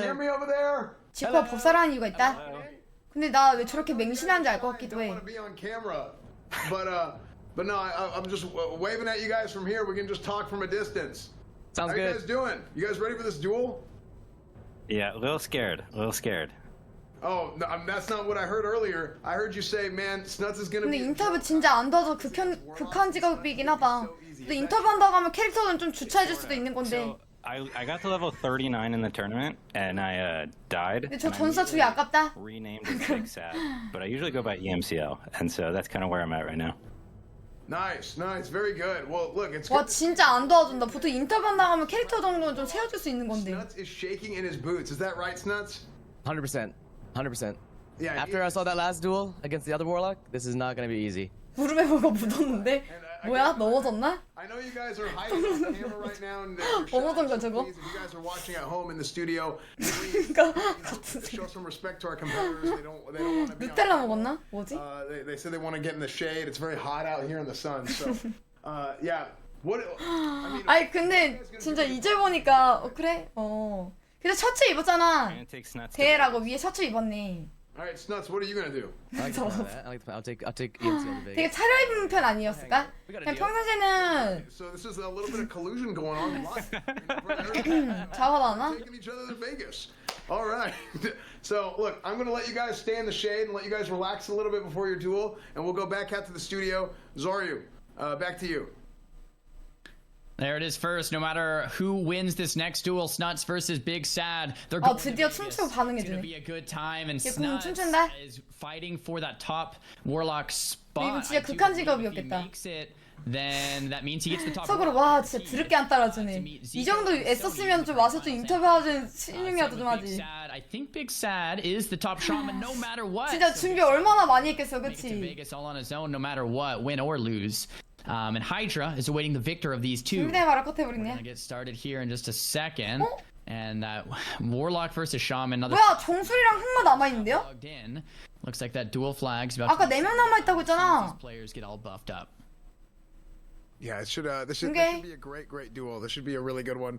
hear me over there? 지코가 법사라는 이유가 있다. 근데 나 왜 저렇게 맹신한지 알 것 같기도 해. I don't want to be on camera, but no, I'm just waving at you guys from here. We can just talk from a distance. Sounds How you good. guys doing? You guys ready for this duel? Yeah, a little scared. A little scared. Oh, no, that's not what I heard earlier. I heard you say, man, Snuts is gonna 근데 be. 인터뷰 진짜 안 도와줘 극한 직업이긴 하다. 또 인터뷰 한다고 하면 캐릭터는 좀 주차해줄 수도 있는 건데. So I got to level 39 in the tournament, and I died. 근데 저 전사 주기 아깝다. Renamed as Big Sad, but I usually go by EMCL, and so that's kind of where I'm at right now. Nice, very good. Well, look, it's. 와 진짜 안 도와준다. 보통 인터뷰 한다고 하면 캐릭터 정도는 좀 세워줄 수 있는 건데. Snuts is shaking in his boots. Is that right, Snuts? 100%. 100%. Yeah. After I saw that last duel against the other warlock, this is not gonna be easy. 무릎에 뭐가 묻었는데? 뭐야? 넘어졌나? I know you guys are hiding on the camera right now, and 넘어진 거 저거? if you guys are watching at home in the studio, 그러니까 같은 show some respect to our competitors. They don't want to be. 누텔라 먹었나? 뭐지? They said they want to get in the shade. It's very hot out here in the sun. So, yeah. What? I mean, 아니 근데 진짜 이제 보니까 그래? 근데 셔츠 입었잖아. I'm gonna take Snuts. 대회라고 위에 셔츠 입었네. all right, Snuts. What are you gonna do? I like the plan of that. I like the plan. I'll take EMC over 되게 Vegas. 차려입은 편 아니었을까? 그냥 평상시에는 So this is a little bit of collusion going on live. 작업하나? Taking each other to Vegas. All right. So look, I'm gonna let you guys stay in the shade and let you guys relax a little bit before your duel, and we'll go back out to the studio. Zoryu, back to you. There it is first. No matter who wins this next duel, Snuts versus Big Sad, they're 아 going to 드디어 Vegas. 춤추고 It's gonna 반응해주네. be a good time, and 얘 공은 Snuts 춤춘다? is fighting for that top warlock spot. 이거 진짜 I do 극한 believe if he 직업이었겠다. makes it, then that means he gets the top. 속으로 와 진짜 드럽게 안 따라주네. 이 정도 애썼으면 좀 와서 좀 인터뷰하는 신용이라도 좀 하지. I think Big Sad is the top shaman no matter what. 진짜 준비 얼마나 많이 했겠어, Makes it to 그치? Vegas all on his own, no matter what, win or lose. And Hydra is awaiting the victor of these two. 준비대 바로 We're 컷해버리네. gonna get started here in just a second. 어? And that Warlock versus Shaman. Another 뭐야 정수리랑 흑마 남아있는데요? logged in. Looks like that dual flag's about 아까 to 4명 남아있다고 했잖아. these players get all buffed up. Yeah, it should. This should be a great duel. This should be a really good one.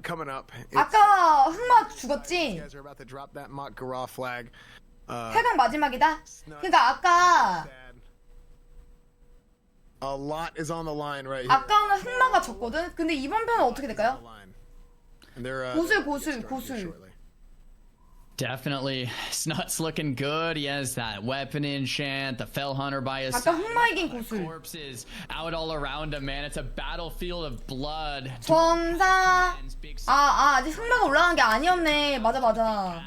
Coming up. 아까 흑마 You 죽었지? guys are about to drop that mock Garah flag. 8강 마지막이다? 그니까 아까 A lot is on the line right here. 아까는 흑마가 졌거든? 근데 이번 편은 어떻게 될까요? And they're, 고술. Definitely, Snut's looking good. He has that weapon enchant, the Fell Hunter by his 아까 side. 흑마 이긴 고술. Corpses out all around him, man. It's a battlefield of blood. 전사. 아직 흑마가 올라간 게 아니었네. 맞아.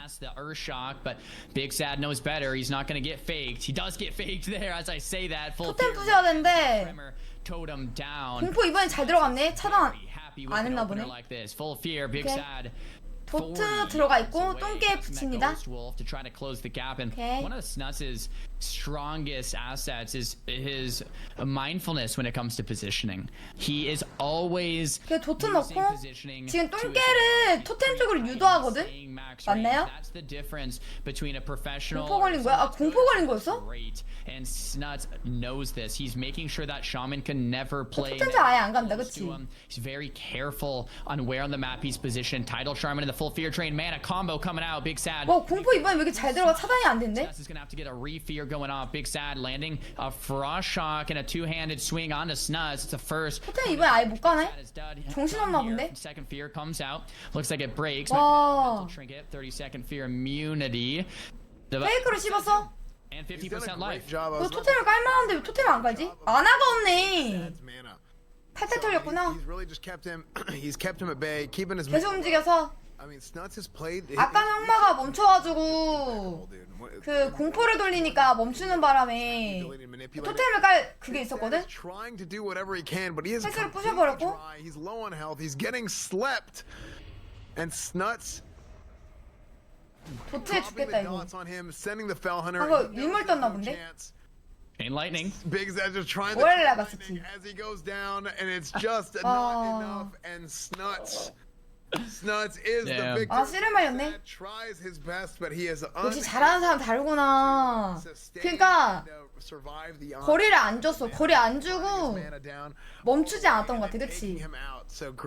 Past the Urshock, but Big Sad knows better. He's not going to get faked. He does get faked there, as I say that. Full 토템 부셔야 되는데 Tremor, totem down. 공포 이번엔 잘 들어갔네. 차단 Happy with 안 an 했나 opener 보네. like this. Full fear, Big 오케이. Sad. 도트 들어가 있고 똥개 붙입니다. To try to close the gap, and Okay. one of the Snuts' strongest assets is his mindfulness when it comes to positioning. He is always 그 도트 using 넣고 positioning 지금 to his 똥개를 토템 쪽으로 유도하거든? staying max 맞나요? range. That's the difference between a professional. 공포 걸린 거야? 아 공포 걸린 거였어? Great, and Snuts knows this. He's making sure that Shaman can never play. 토템 쪽 아예 안 간다, close 그치? to him. He's very careful on where on the map he's positioned. Tidal Shaman in the full fear train. Man, a combo coming out. Big Sad. 뭐 공포 이번에 왜 이렇게 잘 들어가 차단이 안 된대? Snuts is gonna have to get a re-fear going off. Big Sad landing a frost shock and a two-handed swing onto Snuts. It's a first. 토템 이번에 아예 못 가네? Sad is done. 정신없나 Here, 본데? Second fear comes out. Looks like it breaks. 와 Mental trinket. 30-second fear immunity. The- 페이크로 씹었어? and He's done a 50% great life. job. 그 토템을 깔만한데 왜 토템을 안 깔지? 아나가 없네. Mana. 탈탈 털렸구나. He's really just kept him. He's kept him at bay, keeping his. 계속 움직여서 I mean, Snuts has played. 아까는 흑마가 멈춰가지고 그 공포를 돌리니까 멈추는 바람에 토템을 깔 그게 있었거든? Trying to do whatever he can, but he is 패스를 completely 부셔버렸고. dry. He's low on health. He's getting slept, and Snuts 도트에 dropping 죽겠다 the 이거. dots on him, sending the Fell Hunter. 방금 He knows 일몰 there's 떴나 no 본데? chance. Chain lightning. Big Zed just trying to Muere la lightning basura. as he goes down, and it's just Oh. not enough. And Snuts is the Damn. victor. 아 씨를 말렸네. Zed tries his best, but he is 역시 잘하는 사람 다르구나. 그러니까 거리를 안 줬어. 거리 안 주고 멈추지 않았던 것 같아, 그치?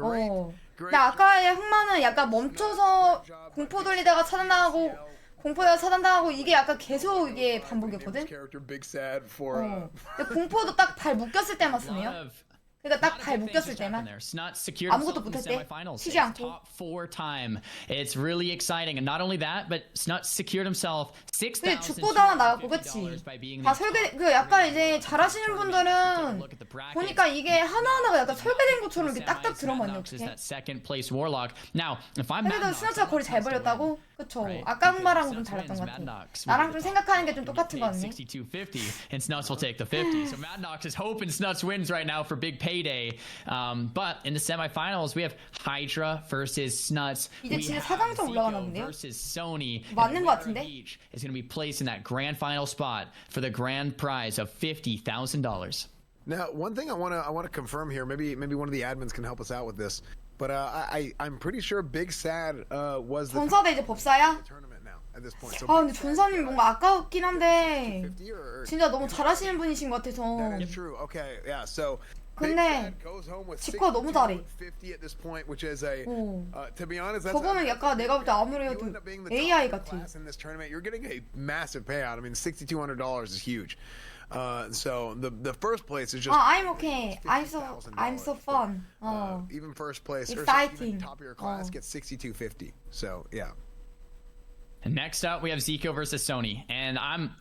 어. 근데 아까의 흑마는 약간 멈춰서 공포 돌리다가 차단당하고 공포에서 차단당하고 이게 약간 계속 이게 반복이었거든? 근데 공포도 딱 발 묶였을 때만 쓰네요. 그러니까 딱 발 묶였을 때만 아무것도 못할 때 쉬지 않고. It's really exciting, and not only that, but Snut secured himself 근데 죽보다 나갔고, 그치? 다 설계, 그 약간 이제 잘하시는 분들은 보니까 이게 하나하나가 약간 설계된 것처럼 이렇게 딱딱 들어맞네, 어떻게? 그래도 스너츠가 거리 잘 벌렸다고? 그쵸. 아까 흑마랑 좀 달랐던 것 같아. 나랑 좀 생각하는 게 좀 똑같은 것 같네. 6250, and Snuts will take the 50. So Mad Nox is hoping Snuts wins right now for big payday. But in the semifinals, we have Hydra versus Snuts. 이제 진짜 4강전 올라가나 본데요? Versus Sony. 맞는 것 같은데? Is going to be placed in that grand final spot for the grand prize of $50,000. Now, one thing I want to confirm here, maybe one of the admins can help us out with this, but I'm pretty sure Big Sad was the 전사대 이제 법사야? tournament now at this point. So 아 근데 전사님 뭔가 아까웠긴 한데 진짜 너무 잘하시는 분이신 것 같아서. that is true. Okay, yeah. So 근데 지코가 너무 잘해. To be honest, 저거는 약간 내가 볼 때 아무래도 AI 같아. in this tournament, you're getting a massive payout. I mean, $6,200 is huge. So the first place is just. I'm okay. I'm so fun. Even first place or Exciting. even top of your class gets $6,250. So yeah. And next up, we have Zico versus Sony, and I'm.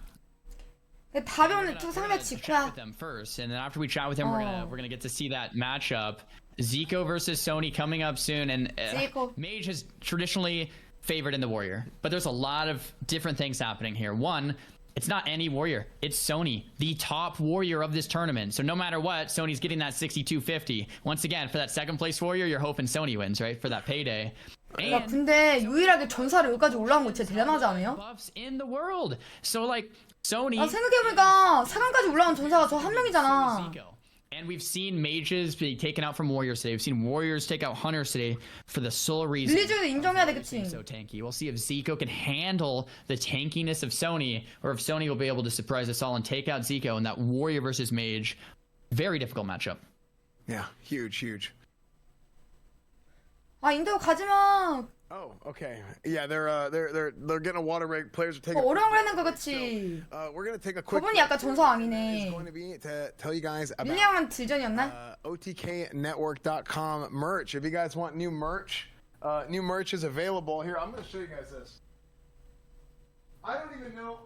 답이 오늘 두 상대 Chat 지코야. with them first, and then after we chat with him, we're gonna get to see that matchup. Zico versus Sony coming up soon, and Zico. Mage has traditionally favored in the Warrior, but there's a lot of different things happening here. One, it's not any Warrior, it's Sony, the top Warrior of this tournament. So no matter what, Sony's getting that 6250. Once again, for that second place Warrior, you're hoping Sony wins, right? For that payday. 야 근데 유일하게 전사를 여기까지 올라온 거 진짜 대단하지 않아요? Buffs in the world. So like Sony. 아 생각해보니까 4강까지 올라온 전사가 저 한 명이잖아. And we've seen mages be taken out from warriors today. We've seen warriors take out hunters today for the sole reason. 릴리즈도 인정해야 되겠지. So tanky. We'll see if Zico can handle the tankiness of Sony, or if Sony will be able to surprise us all and take out Zico in that warrior versus mage. Very difficult matchup. Yeah, huge. 아 인도 가지마. Oh, okay. Yeah, they're getting a water break. Players are taking. 어려운 거 했는 거 그치. We're gonna take a quick. 저분이 약간 전사왕이네. Is going to be to tell you guys about 밀리앙은 딜전이었나? OTKnetwork.com merch. If you guys want new merch is available. Here, I'm gonna show you guys this. I don't even know.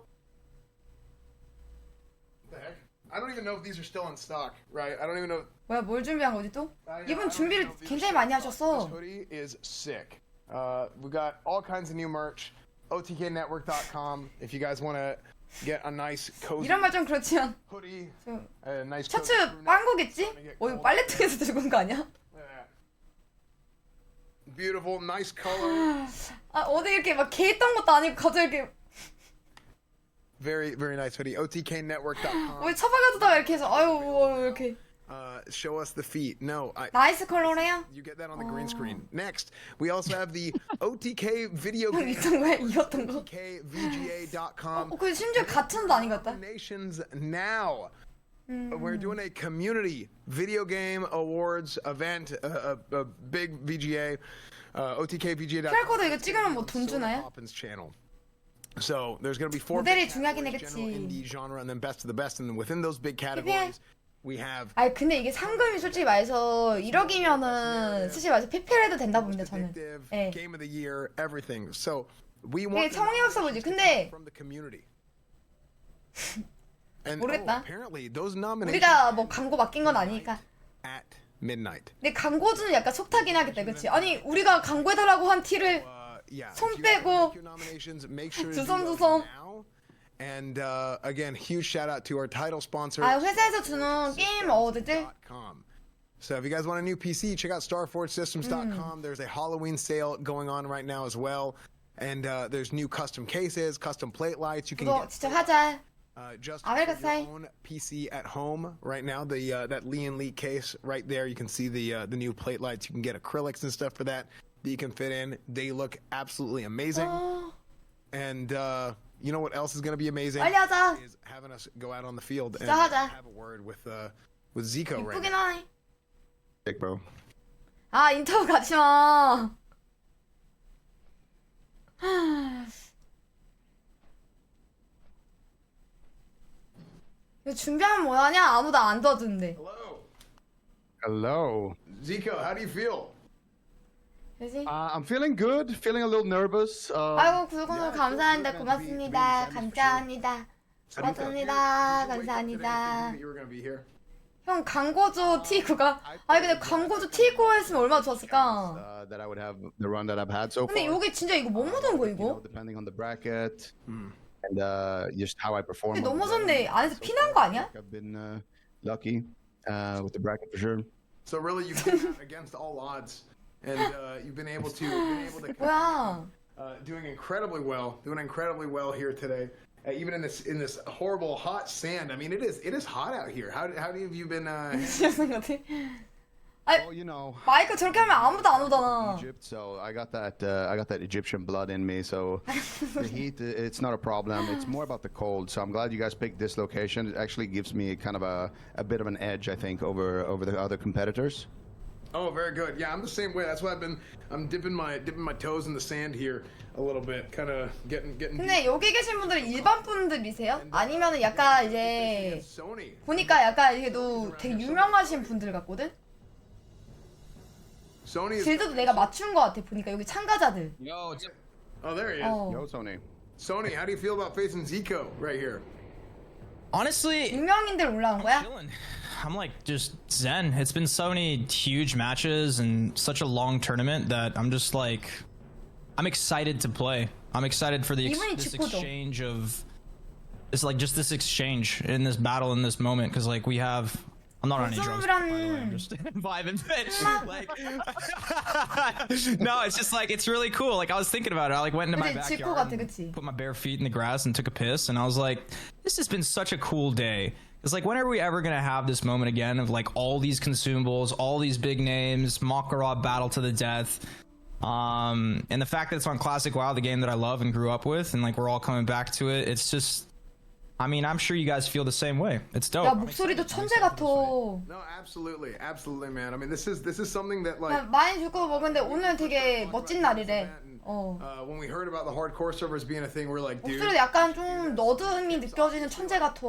What the heck? I don't even know if these are still in stock, right? I don't even know. 뭐야 뭘 준비한 거지 또? 이분 준비를 굉장히 많이 하셨어. This hoodie is sick. We got all kinds of new merch. OTKnetwork.com. If you guys want to get a nice cozy 이런 말 좀 그렇지만 hoodie, a nice 셔츠 cozy 빤 거겠지? 이거 빨래통에서 들고 온 거 아니야? Beautiful, nice color. 아 어디 이렇게 막 개 있던 것도 아니고 갑자기 이렇게 Very nice hoodie. OTKnetwork.com. 왜 처박아두다가 이렇게 해서 아유 이렇게 Show us the feet. No, 나이스 컬러래요? you get that on the green screen. Next, we also have the OTK video game. 있던 거야? 이었던 거? OTKVGA.com. 그 심지어 같은 도 아닌 것 같다. Nations now. We're doing a community video game awards event, a big VGA, OTKVGA.com. QR코드 이거 찍으면 뭐 돈 주나요? Poppins channel. So there's going to be 4 모델이 big 중요하긴 categories, general 하겠지. indie genre, and then best of the best. And within those big categories, we have 아니 근데 이게 상금이 솔직히 말해서 1억이면은 솔직히 말해서 PPL 해도 된다 봅니다 저는. predictive, 예. game of the year, everything. So we 이게 want 성의 없어 보지. 근데 from the community. And 모르겠다. apparently those nominations 우리가 뭐 광고 맡긴 건 아니니까. at midnight. 근데 광고주는 약간 속타긴 하겠다, 그렇지? 아니 우리가 광고해달라고 한 티를 Yeah. 손 if you guys 빼고 make your nominations, make sure to do 두 those 손. now. And again, huge shout out to our title sponsor. 아 회사에서 주는 게임 어워드들. .com. So if you guys want a new PC, check out StarForgeSystems.com. There's a Halloween sale going on right now as well. And there's new custom cases, custom plate lights. You can 그거 get 진짜 하자. just 아메리카 for your 사이. own PC at home right now. The that Lee and Lee case right there. You can see the new plate lights. You can get acrylics and stuff for that you can fit in. They look absolutely amazing. And you know what else is going to be amazing? 빨리 하자. Is having us go out on the field and 진짜 하자. have a word with Zico right 이쁘긴 now. 하네. Sick, bro. 아 인터뷰 가지 마. 이거 준비하면 뭐하냐? 아무도 안 도와주는데. Hello. Hello. Zico, how do you feel? 그지? I'm feeling good, feeling a little nervous. 아이고 구독 감사합니다. 고맙습니다. 감사합니다. 고맙습니다. 감사합니다. You were gonna be here. 형 광고주 T9가 아니 근데 광고주 T9 했으면 얼마나 좋았을까. That I would have the run that I've had so 근데 far. 여기 진짜 이거 뭐 묻은 거 이거? Depending on the bracket and just how I perform. 근데 on the 넘어졌네. day. 안에서 피난 거 아니야? I've been lucky with the bracket for sure. So really, you've been against all odds, and you've been able to 뭐야? doing incredibly well here today. Even in this horrible hot sand. I mean, it is hot out here. How have you been? 미치겠는 것 같아. 아니 Well, you know, 마이크 저렇게 하면 아무도 안 오잖아. Egypt, so I got that Egyptian blood in me. So the heat, it's not a problem. It's more about the cold. So I'm glad you guys picked this location. It actually gives me kind of a bit of an edge, I think, over the other competitors. Oh, very good. Yeah, I'm the same way. That's why I'm dipping my toes in the sand here a little bit, kind of getting. 근데 여기 계신 분들은 일반 분들이세요? 아니면은 약간 이제 Sony. 보니까 약간 이게도 되게 유명하신 분들 같거든? Sony is. 길드도 내가 맞춘 거 같아 보니까 여기 참가자들. Yo, Oh, there he is. 어. Yo, Sony. Sony, how do you feel about facing Zico right here? Honestly, 유명인들 올라온 거야? chilling. I'm like just zen. It's been so many huge matches and such a long tournament that I'm just like, I'm excited to play. I'm excited for 이분이 this 지코죠. exchange of, it's like just this exchange in this battle in this moment because like we have. I'm not on any drugs, by the way. I'm just vibing. Like, no, it's just like it's really cool. Like I was thinking about it. I like went into my 그치 지코 backyard, 같아 그치? put my bare feet in the grass and took a piss, and I was like, this has been such a cool day. It's like, when are we ever gonna have this moment again of like all these consumables, all these big names, Makarov battle to the death, and the fact that it's on Classic WoW, the game that I love and grew up with, and like we're all coming back to it. It's just, I mean, I'm sure you guys feel the same way. It's dope. 야 목소리도 천재 같아. No, absolutely, man. I mean, this is something that 나 like. 많이 죽고 먹었는데 오늘 되게 멋진 날이래. 어. When we heard about the hardcore servers being a thing, we're like, dude. 목소리도 약간 좀 너드음이 느껴지는 천재 같아.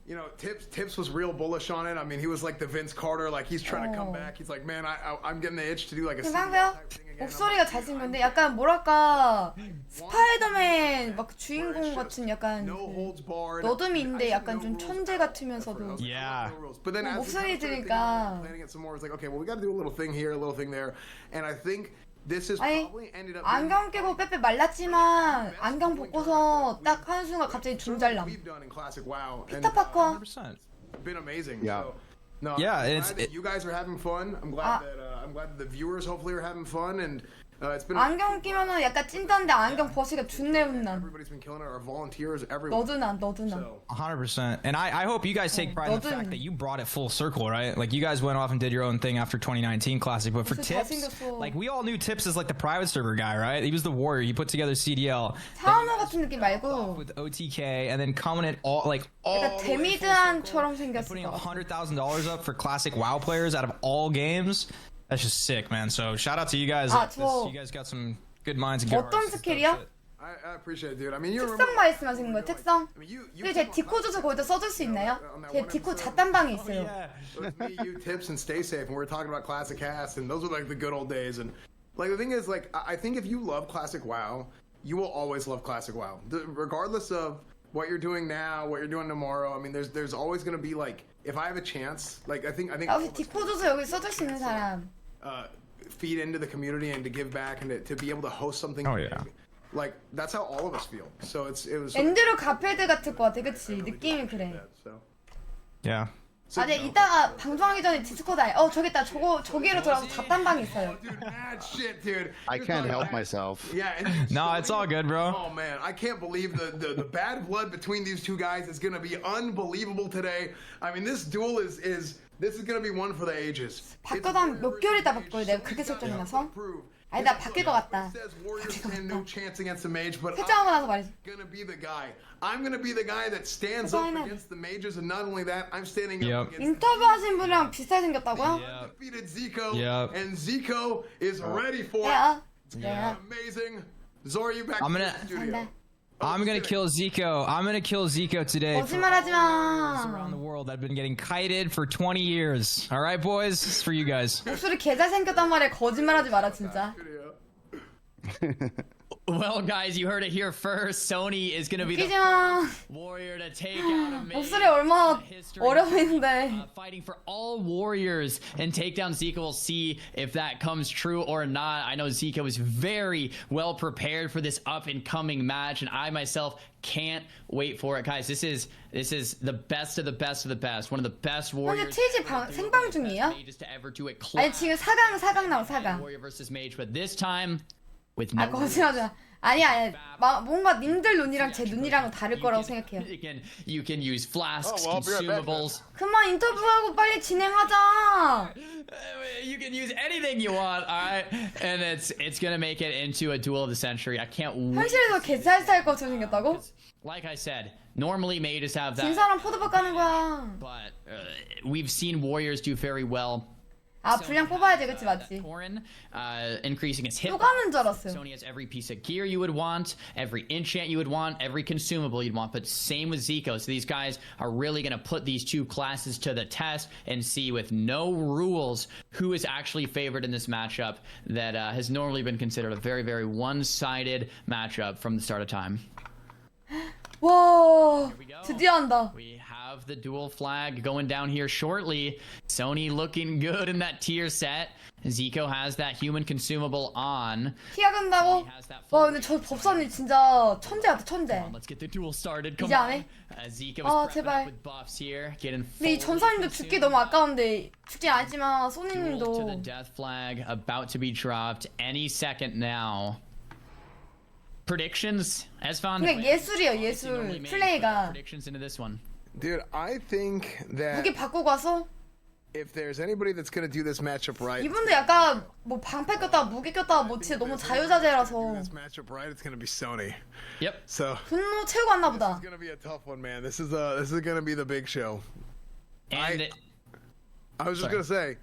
You know, Tips was real bullish on it. I mean, he was like the Vince Carter, like he's trying to come Oh. back. He's like, man, I'm getting the itch to do like a. 생각해요? 목소리가 잘생겼는데 약간 뭐랄까 스파이더맨 막 주인공 같은 약간 No holds barred. 너듬이 있는데 약간 좀 천재 같으면서도 Yeah. But then as we 목소리 started thinking 들으니까 about planning it some more, it's like, okay, well, we got to do a little thing here, a little thing there, and I think this is 아니 probably ended up. 안경 끼고 빼빼 말랐지만 안경 벗고서 딱 하는 순간 갑자기 존잘남. We've done in classic WoW. 피터 파커 100%. Been amazing. Yeah. So, no, Yeah, I'm it's- glad that you guys are having fun. I'm glad that the viewers hopefully are having fun, and it's been. 안경 끼면은 약간 찐딴데 안경 벗으니까 존내 훈남. Everybody's been killing it. Our volunteers, everyone. 너드남 너드남. So, 100%. And I hope you guys take pride in the 너도- fact that you brought it full circle, right? Like you guys went off and did your own thing after 2019 Classic, but for 진짜 Tips, 잘생겼어. like we all knew Tips as like the private server guy, right? He was the warrior. He put together CDL 사우나 같은 느낌 말고 with OTK and then coming in all like all 약간 the way full circle, 데미드한처럼 생겼을 putting 것 같아. $100,000 up for Classic WoW players out of all games. That's just sick, man. So shout out to you guys. 아, 저- You guys got some good minds and good 어떤 hearts. 스킬이야? I appreciate it, dude. I mean, you 특성 remember. 말씀하시는 거예요 특성? I mean, you 근데 제 디코 주소 거기다 써줄 수 있나요? 제 디코 잣단방에 있어요. It was me, you, Tips, and Stay Safe, and we were talking about Classic Cast, and those were like the good old days. And like the thing is, like I think if you love Classic WoW, you will always love Classic WoW, regardless of what you're doing now, what you're doing tomorrow. I mean, there's always gonna be like, if I have a chance, like I think 야, all 혹시 of us 디코 주소 여기 써줄 수 있는 사람? feed into the community and to give back and to be able to host something. Oh, yeah. big. Like that's how all of us feel. So it was. 앤드류 가필드 같을 것 같아 그치? 느낌이 그래. So. Yeah. 아, 네, 이따가 방송하기 전에 디스코드 아니, 저기 있다, 저기로 들어가서 잡담방이 있어요. Dude, mad shit, dude. I can't help myself. Yeah. And No, it's all good, bro. Oh man, I can't believe the bad blood between these two guys is gonna be unbelievable today. I mean, this duel is gonna be one for the ages. 바꿔도 한 몇 개월 있다 바꿔요. 내가 그렇게 설정해놔서. 아니 나 바뀔 것 같다. Says Warriors stand no chance against the mage, but 설정하고 나서 말이지. I'm gonna be the guy. I'm gonna be the guy that stands up Fine. against the mages, and not only that, I'm standing up Yep. against 인터뷰하신 분이랑 비슷하게 생겼다고요? defeated Zico, Yep. and Zico is ready for it. 야. Amazing. Zora, you back I'm to gonna- the studio. I'm gonna kill Zico. I'm gonna kill Zico today. For 거짓말하지 around 마. the world that have been getting kited for 20 years. All right, boys, this is for you guys. 목소리 개잘 생겼단 말에 거짓말하지 마라 진짜. Well, guys, you heard it here first. Sony is going to be 웃기지 the 마. warrior to take out a mage. 목소리 얼마나 어려 보이는데. Fighting for all warriors and take down Zika. We'll see if that comes true or not. I know Zika was very well prepared for this up and coming match, and I myself can't wait for it, guys. This is the best of the best of the best. One of the best 현재 warriors. 트위치 생방 중이에요? mages to ever do it. 아니 지금 4강 나와 4강. Warrior versus mage, but this time with 아 no. 거짓말하지 마. 아니야. 뭔가 님들 눈이랑 제 눈이랑은 다를 거라고 생각해요. You can use flasks, Oh, well, I'll be right back, consumables. 그만 인터뷰하고 빨리 진행하자. You can use anything you want, all right? And it's gonna make it into a duel of the century. I can't wait. 현실에서 개살살 것처럼 생겼다고? Like I said, normally mages have 진 that, 사람 포도박 가는 거야. but we've seen warriors do very well. 아 분량 뽑아야지 그치 맞지? Torin, increasing his hit. 또 가는 줄 알았어요. Sony has every piece of gear you would want, every enchant you would want, every consumable you'd want, but same with Zico. So these guys are really going to put these two classes to the test and see with no rules who is actually favored in this matchup that has normally been considered a very, very one-sided matchup from the start of time. 와 드디어 한다. We have the dual flag going down here shortly. Sony looking good in that tier set. Zico has that human consumable on. 티가 간다고? 와 근데 저 법사님 진짜 천재 같아 천재. Let's get the duel started. Come 이제 안 on. 해? Zico 아, is prepping 제발. up with buffs here. Getting 근데 이 전사님도 죽기 너무 아까운데 죽진 않지만 duel to the 소니님도 death flag about to be dropped any second now. Predictions as found. 그냥 예술이에요 예술 플레이가. Predictions into this one. Dude, I think that 무기 바꾸고 와서 if there's anybody that's gonna do this matchup right, 이분도 약간 뭐 방패 꼈다가 무기 꼈다가 뭐 진짜 너무 자유자재라서 this matchup right, it's gonna be Sony. Yep. So 분노 채우고 왔나 보다. it's gonna be a tough one, man. This is gonna be the big show. And I was just gonna say,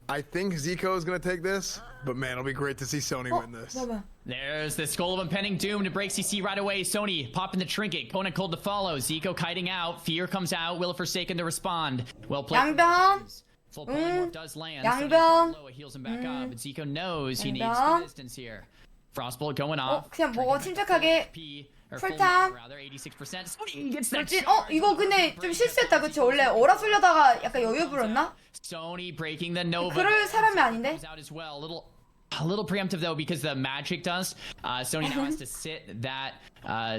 I think Zico is gonna take this, but man, it'll be great to see Sony win this. 봐봐. there's the Skull of Impending Doom to break CC right away. Sony popping the trinket. Conan cold to follow. Zico kiting out. Fear comes out. Will of Forsaken to respond. Well played. 양변. Full polymorph does land. 양변. Sony's low, it heals him back up. But Zico knows he needs the 양변. distance here. Frostbolt going off. 그냥 먹어 침착하게. P, or 풀탐. full rather 86%. Sony gets that. 돌진. 이거 근데 좀 실수했다 그치? 원래 어라 쏠려다가 약간 여유 부렸나? Sony breaking the Nova. 그럴 사람이 아닌데? Comes out as well. A little preemptive though because the magic dust. Sony now has to sit that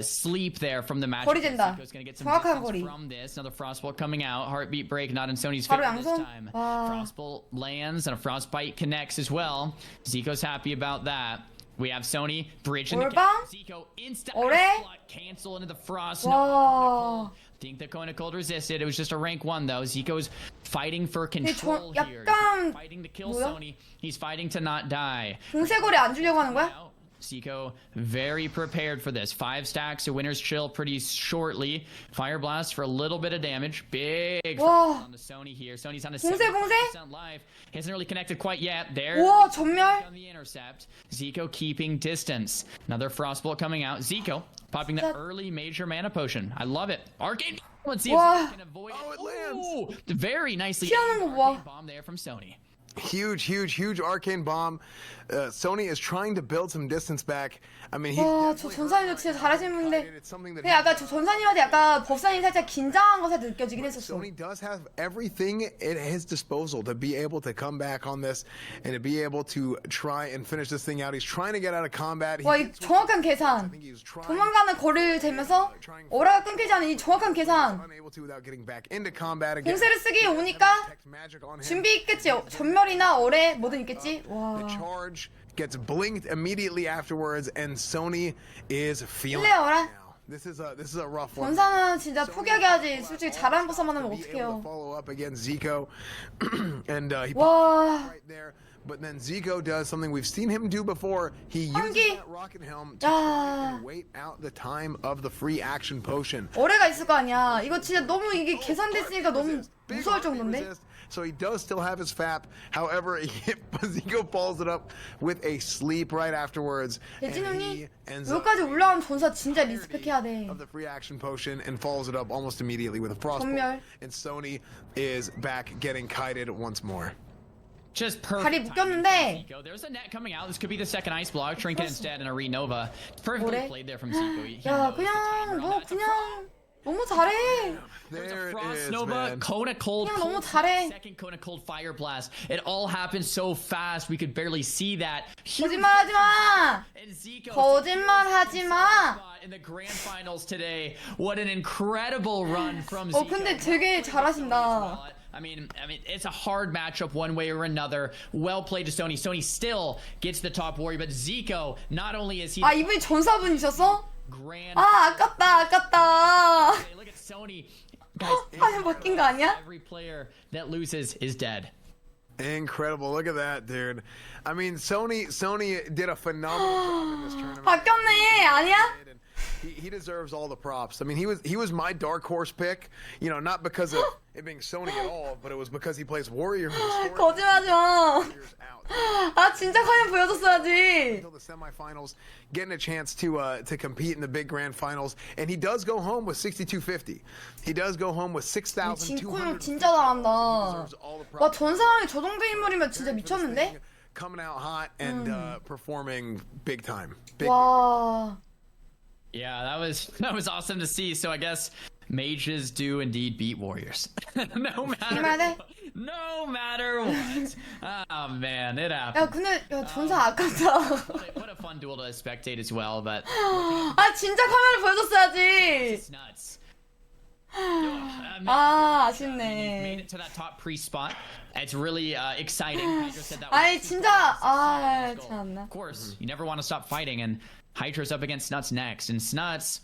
sleep there from the magic. 거리 Zico's gonna get 잰다. some 정확한 distance 거리. from this. Another frostbolt coming out. Heartbeat break not in Sony's 바로 favor this 양손. time. 와. Frostbolt lands and a frostbite connects as well. Zico's happy about that. We have Sony bridge in the 올방? gap. Zico insta 오래? cancel into the frost. 와. Think that Kona Cold resisted. It was just a rank 1 though. Zico's fighting for control 저 here. 약간 He's fighting to kill 뭐야? Sony. He's fighting to not die. 공세거리 안 주려고 하는 거야? Now, Zico very prepared for this. 5 stacks, so winner's chill pretty shortly. Fire blast for a little bit of damage. Big 와. on the Sony here. Sony's on a 공세, 70% life. Hasn't really connected quite yet. There. 우와 전멸. On the intercept. Zico keeping distance. Another frostbolt coming out. Zico popping the That- early major mana potion. I love it. Arcane. Let's see Wow. if Zico can avoid it. Oh, it lands. Ooh, very nicely. 피하는 거 aimed 봐. arcane bomb there from Sony. Huge arcane bomb. Sony is trying to build some distance back. I mean, he's 와, definitely 저 전사님도 진짜 잘하시는 분인데. it's something that 근데 약간 저 전사님한테 약간 법사님 살짝 긴장한 거 살짝 느껴지긴 했었어. Sony does have everything at his disposal to be able to come back on this and to be able to try and finish this thing out. He's trying to get out of combat. 와, 이 정확한 계산. He's trying, 도망가는 거리를 재면서 오라가 끊기지 않은 이 정확한 계산. unable to without getting back into combat again. 공세를 쓰기 오니까 Detect magic on him. 준비 있겠지. 전멸이나 어뢰 뭐든 있겠지. The 와. charge gets blinked immediately afterwards, and Sony is feeling it 플레이어라. now. This is a rough one. 전사는 진짜 포기하게 하지. 솔직히 잘하는 법사 만나면 Be able to 어떡해요. follow up against Zico, and he 와. right there. But then Zico does something we've seen him do before. He uses 한기. that rocket helm to try 야. and wait out the time of the free action potion. 어뢰가 있을 거 아니야. 이거 진짜 너무 이게 계산됐으니까 너무 Big 무서울 heart 정도인데? resist, so he does still have his FAP. However, Zico follows it up with a sleep right afterwards. And 대진훈이 he ends up 여기까지 올라온 전사 진짜 리스펙해야 돼. of the free action potion and follows it up almost immediately with a frostbolt. 전멸. And Sony is back getting kited once more. Just perfect. 다리 묶였는데. Zico. There's a net coming out. This could be the second ice block. Trinket instead and a Renova. It's perfectly 뭐래? played there from Zico. He 야 knows the 그냥 timer on 뭐 that. It's a 그냥 너무 잘해. There's There a it Frost is, Nova, man. Kona Cold, 그냥 너무 Cold 잘해. second Kona Cold Fire Blast. It all happened so fast we could barely see that. 거짓말하지 마. And Zico 거짓말하지 마. in the grand finals today. What an incredible run from 어 Zico. 근데 되게 잘하신다. I mean, it's a hard matchup one way or another. Well played to Sony. Sony still gets the top warrior, but Zico, not only is he 아 이분이 전사분이셨어? grand. 아 아깝다. Hey, look at Sony. Guys, 화면 바뀐 거 아니야? every player that loses is dead. Incredible. Look at that, dude. I mean, Sony did a phenomenal job in this tournament. 바뀌었네. 아니야? And he deserves all the props. I mean, he was my dark horse pick, you know, not because of it being Sony at all, but it was because he plays Warrior. 거짓말하지 마. Out 아 진짜 화면 보여줬어야지. until the semifinals, getting a chance to compete in the big grand finals, and he does go home with 6,250. He does go home with 진코는 6,200. 진짜 잘한다. 와 전 상황이 저 정도 인물이면 진짜 미쳤는데? Coming out hot and performing big time. Big. 와. Yeah, that was awesome to see. So I guess mages do indeed beat warriors. no matter no matter what. Oh man, it happened. 야 근데 야 전사 아깝다. What a fun duel to spectate as well, but 아 진짜 카메라 보여줬어야지. it's nuts. 아 You've made 아쉽네. it to that top pre spot. It's really exciting. Hydra said that was 아니 super 진짜 awesome. 아 Goal. 참나. Of course, you never want to stop fighting, and Hydra's up against Snuts next, and Snuts.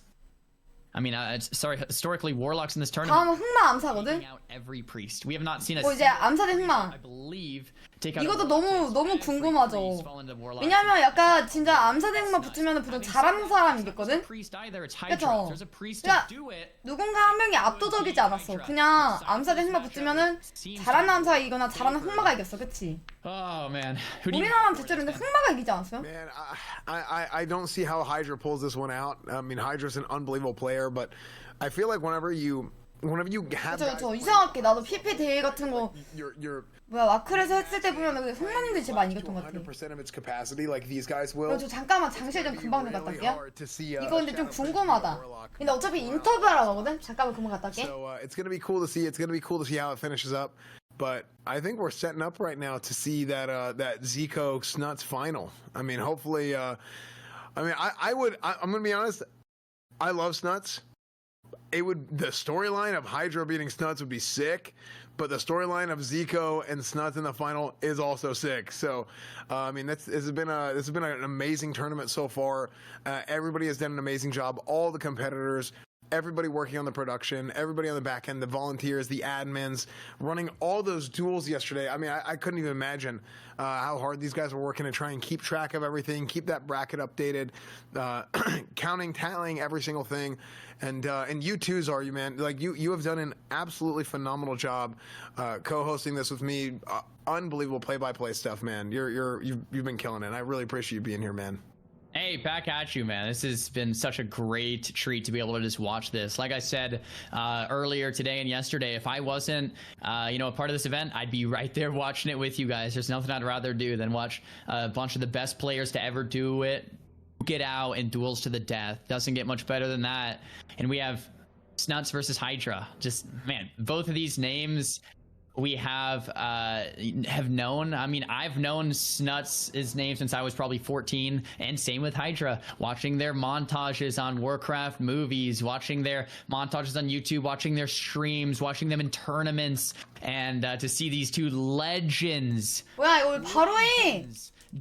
I mean, sorry, historically, Warlocks in this tournament 다음은 흑마 암사거든. taking out every priest. We have not seen a 이제 암사 대 흑마. I believe take out 이것도 a 너무 Warlock 너무 and every 궁금하죠. priest fall into Warlock. 왜냐면 약간 진짜 암사 대 흑마 붙으면 보통 잘하는 사람이겠거든. Priest either, it's Hydra. 그쵸? There's a priest 그러니까 to do it. 누군가 한 명이 압도적이지 않았어. 그냥 암사 대 흑마 붙으면은 잘하는 암사가 이거나 잘하는 흑마가 이겼어, 그치? Oh man, who do you? 우리나라는 대체로 근데 흑마가 이기지 않았어요? Man, I don't see how Hydra pulls this one out. I mean, Hydra's an unbelievable player, but I feel like whenever you have guys 저 이상하게 나도 PP 대회 같은 거 you're 뭐야 와클에서 했을 때 보면 흑마님들이 제일 많이 이겼던 것 같아. 100% of its capacity, like these guys will. 저 잠깐만 장실 좀 금방 좀 갔다 Really 올게요. hard to see, 이거 근데 좀 궁금하다. 근데 어차피 인터뷰하러 가거든? 잠깐만 금방 갔다 올게. So it's gonna be cool to see. It's gonna be cool to see how it finishes up. But I think we're setting up right now to see that that Zico Snuts final. I mean, hopefully. I'm gonna be honest. I love Snuts. The storyline of Hydra beating Snuts would be sick, but the storyline of Zico and Snuts in the final is also sick. So, I mean, this has been an amazing tournament so far. Everybody has done an amazing job. All the competitors, everybody working on the production, everybody on the back end, the volunteers, the admins, running all those duels yesterday. I mean, I couldn't even imagine how hard these guys were working to try and keep track of everything, keep that bracket updated, counting, tallying every single thing. And you too, Zaryu, man. Like you have done an absolutely phenomenal job co-hosting this with me. Unbelievable play-by-play stuff, man. You've been killing it. And I really appreciate you being here, man. Hey, back at you, man. This has been such a great treat to be able to just watch this. Like I said earlier today and yesterday, if I wasn't, a part of this event, I'd be right there watching it with you guys. There's nothing I'd rather do than watch a bunch of the best players to ever do it get out in duels to the death. Doesn't get much better than that. And we have Snuts versus Hydra. Just, man, both of these names we have known. I mean, I've known Snuts' name since I was probably 14, and same with Hydra. Watching their montages on Warcraft movies, watching their montages on YouTube, watching their streams, watching them in tournaments, and to see these two legends 뭐야 이거 바로 해.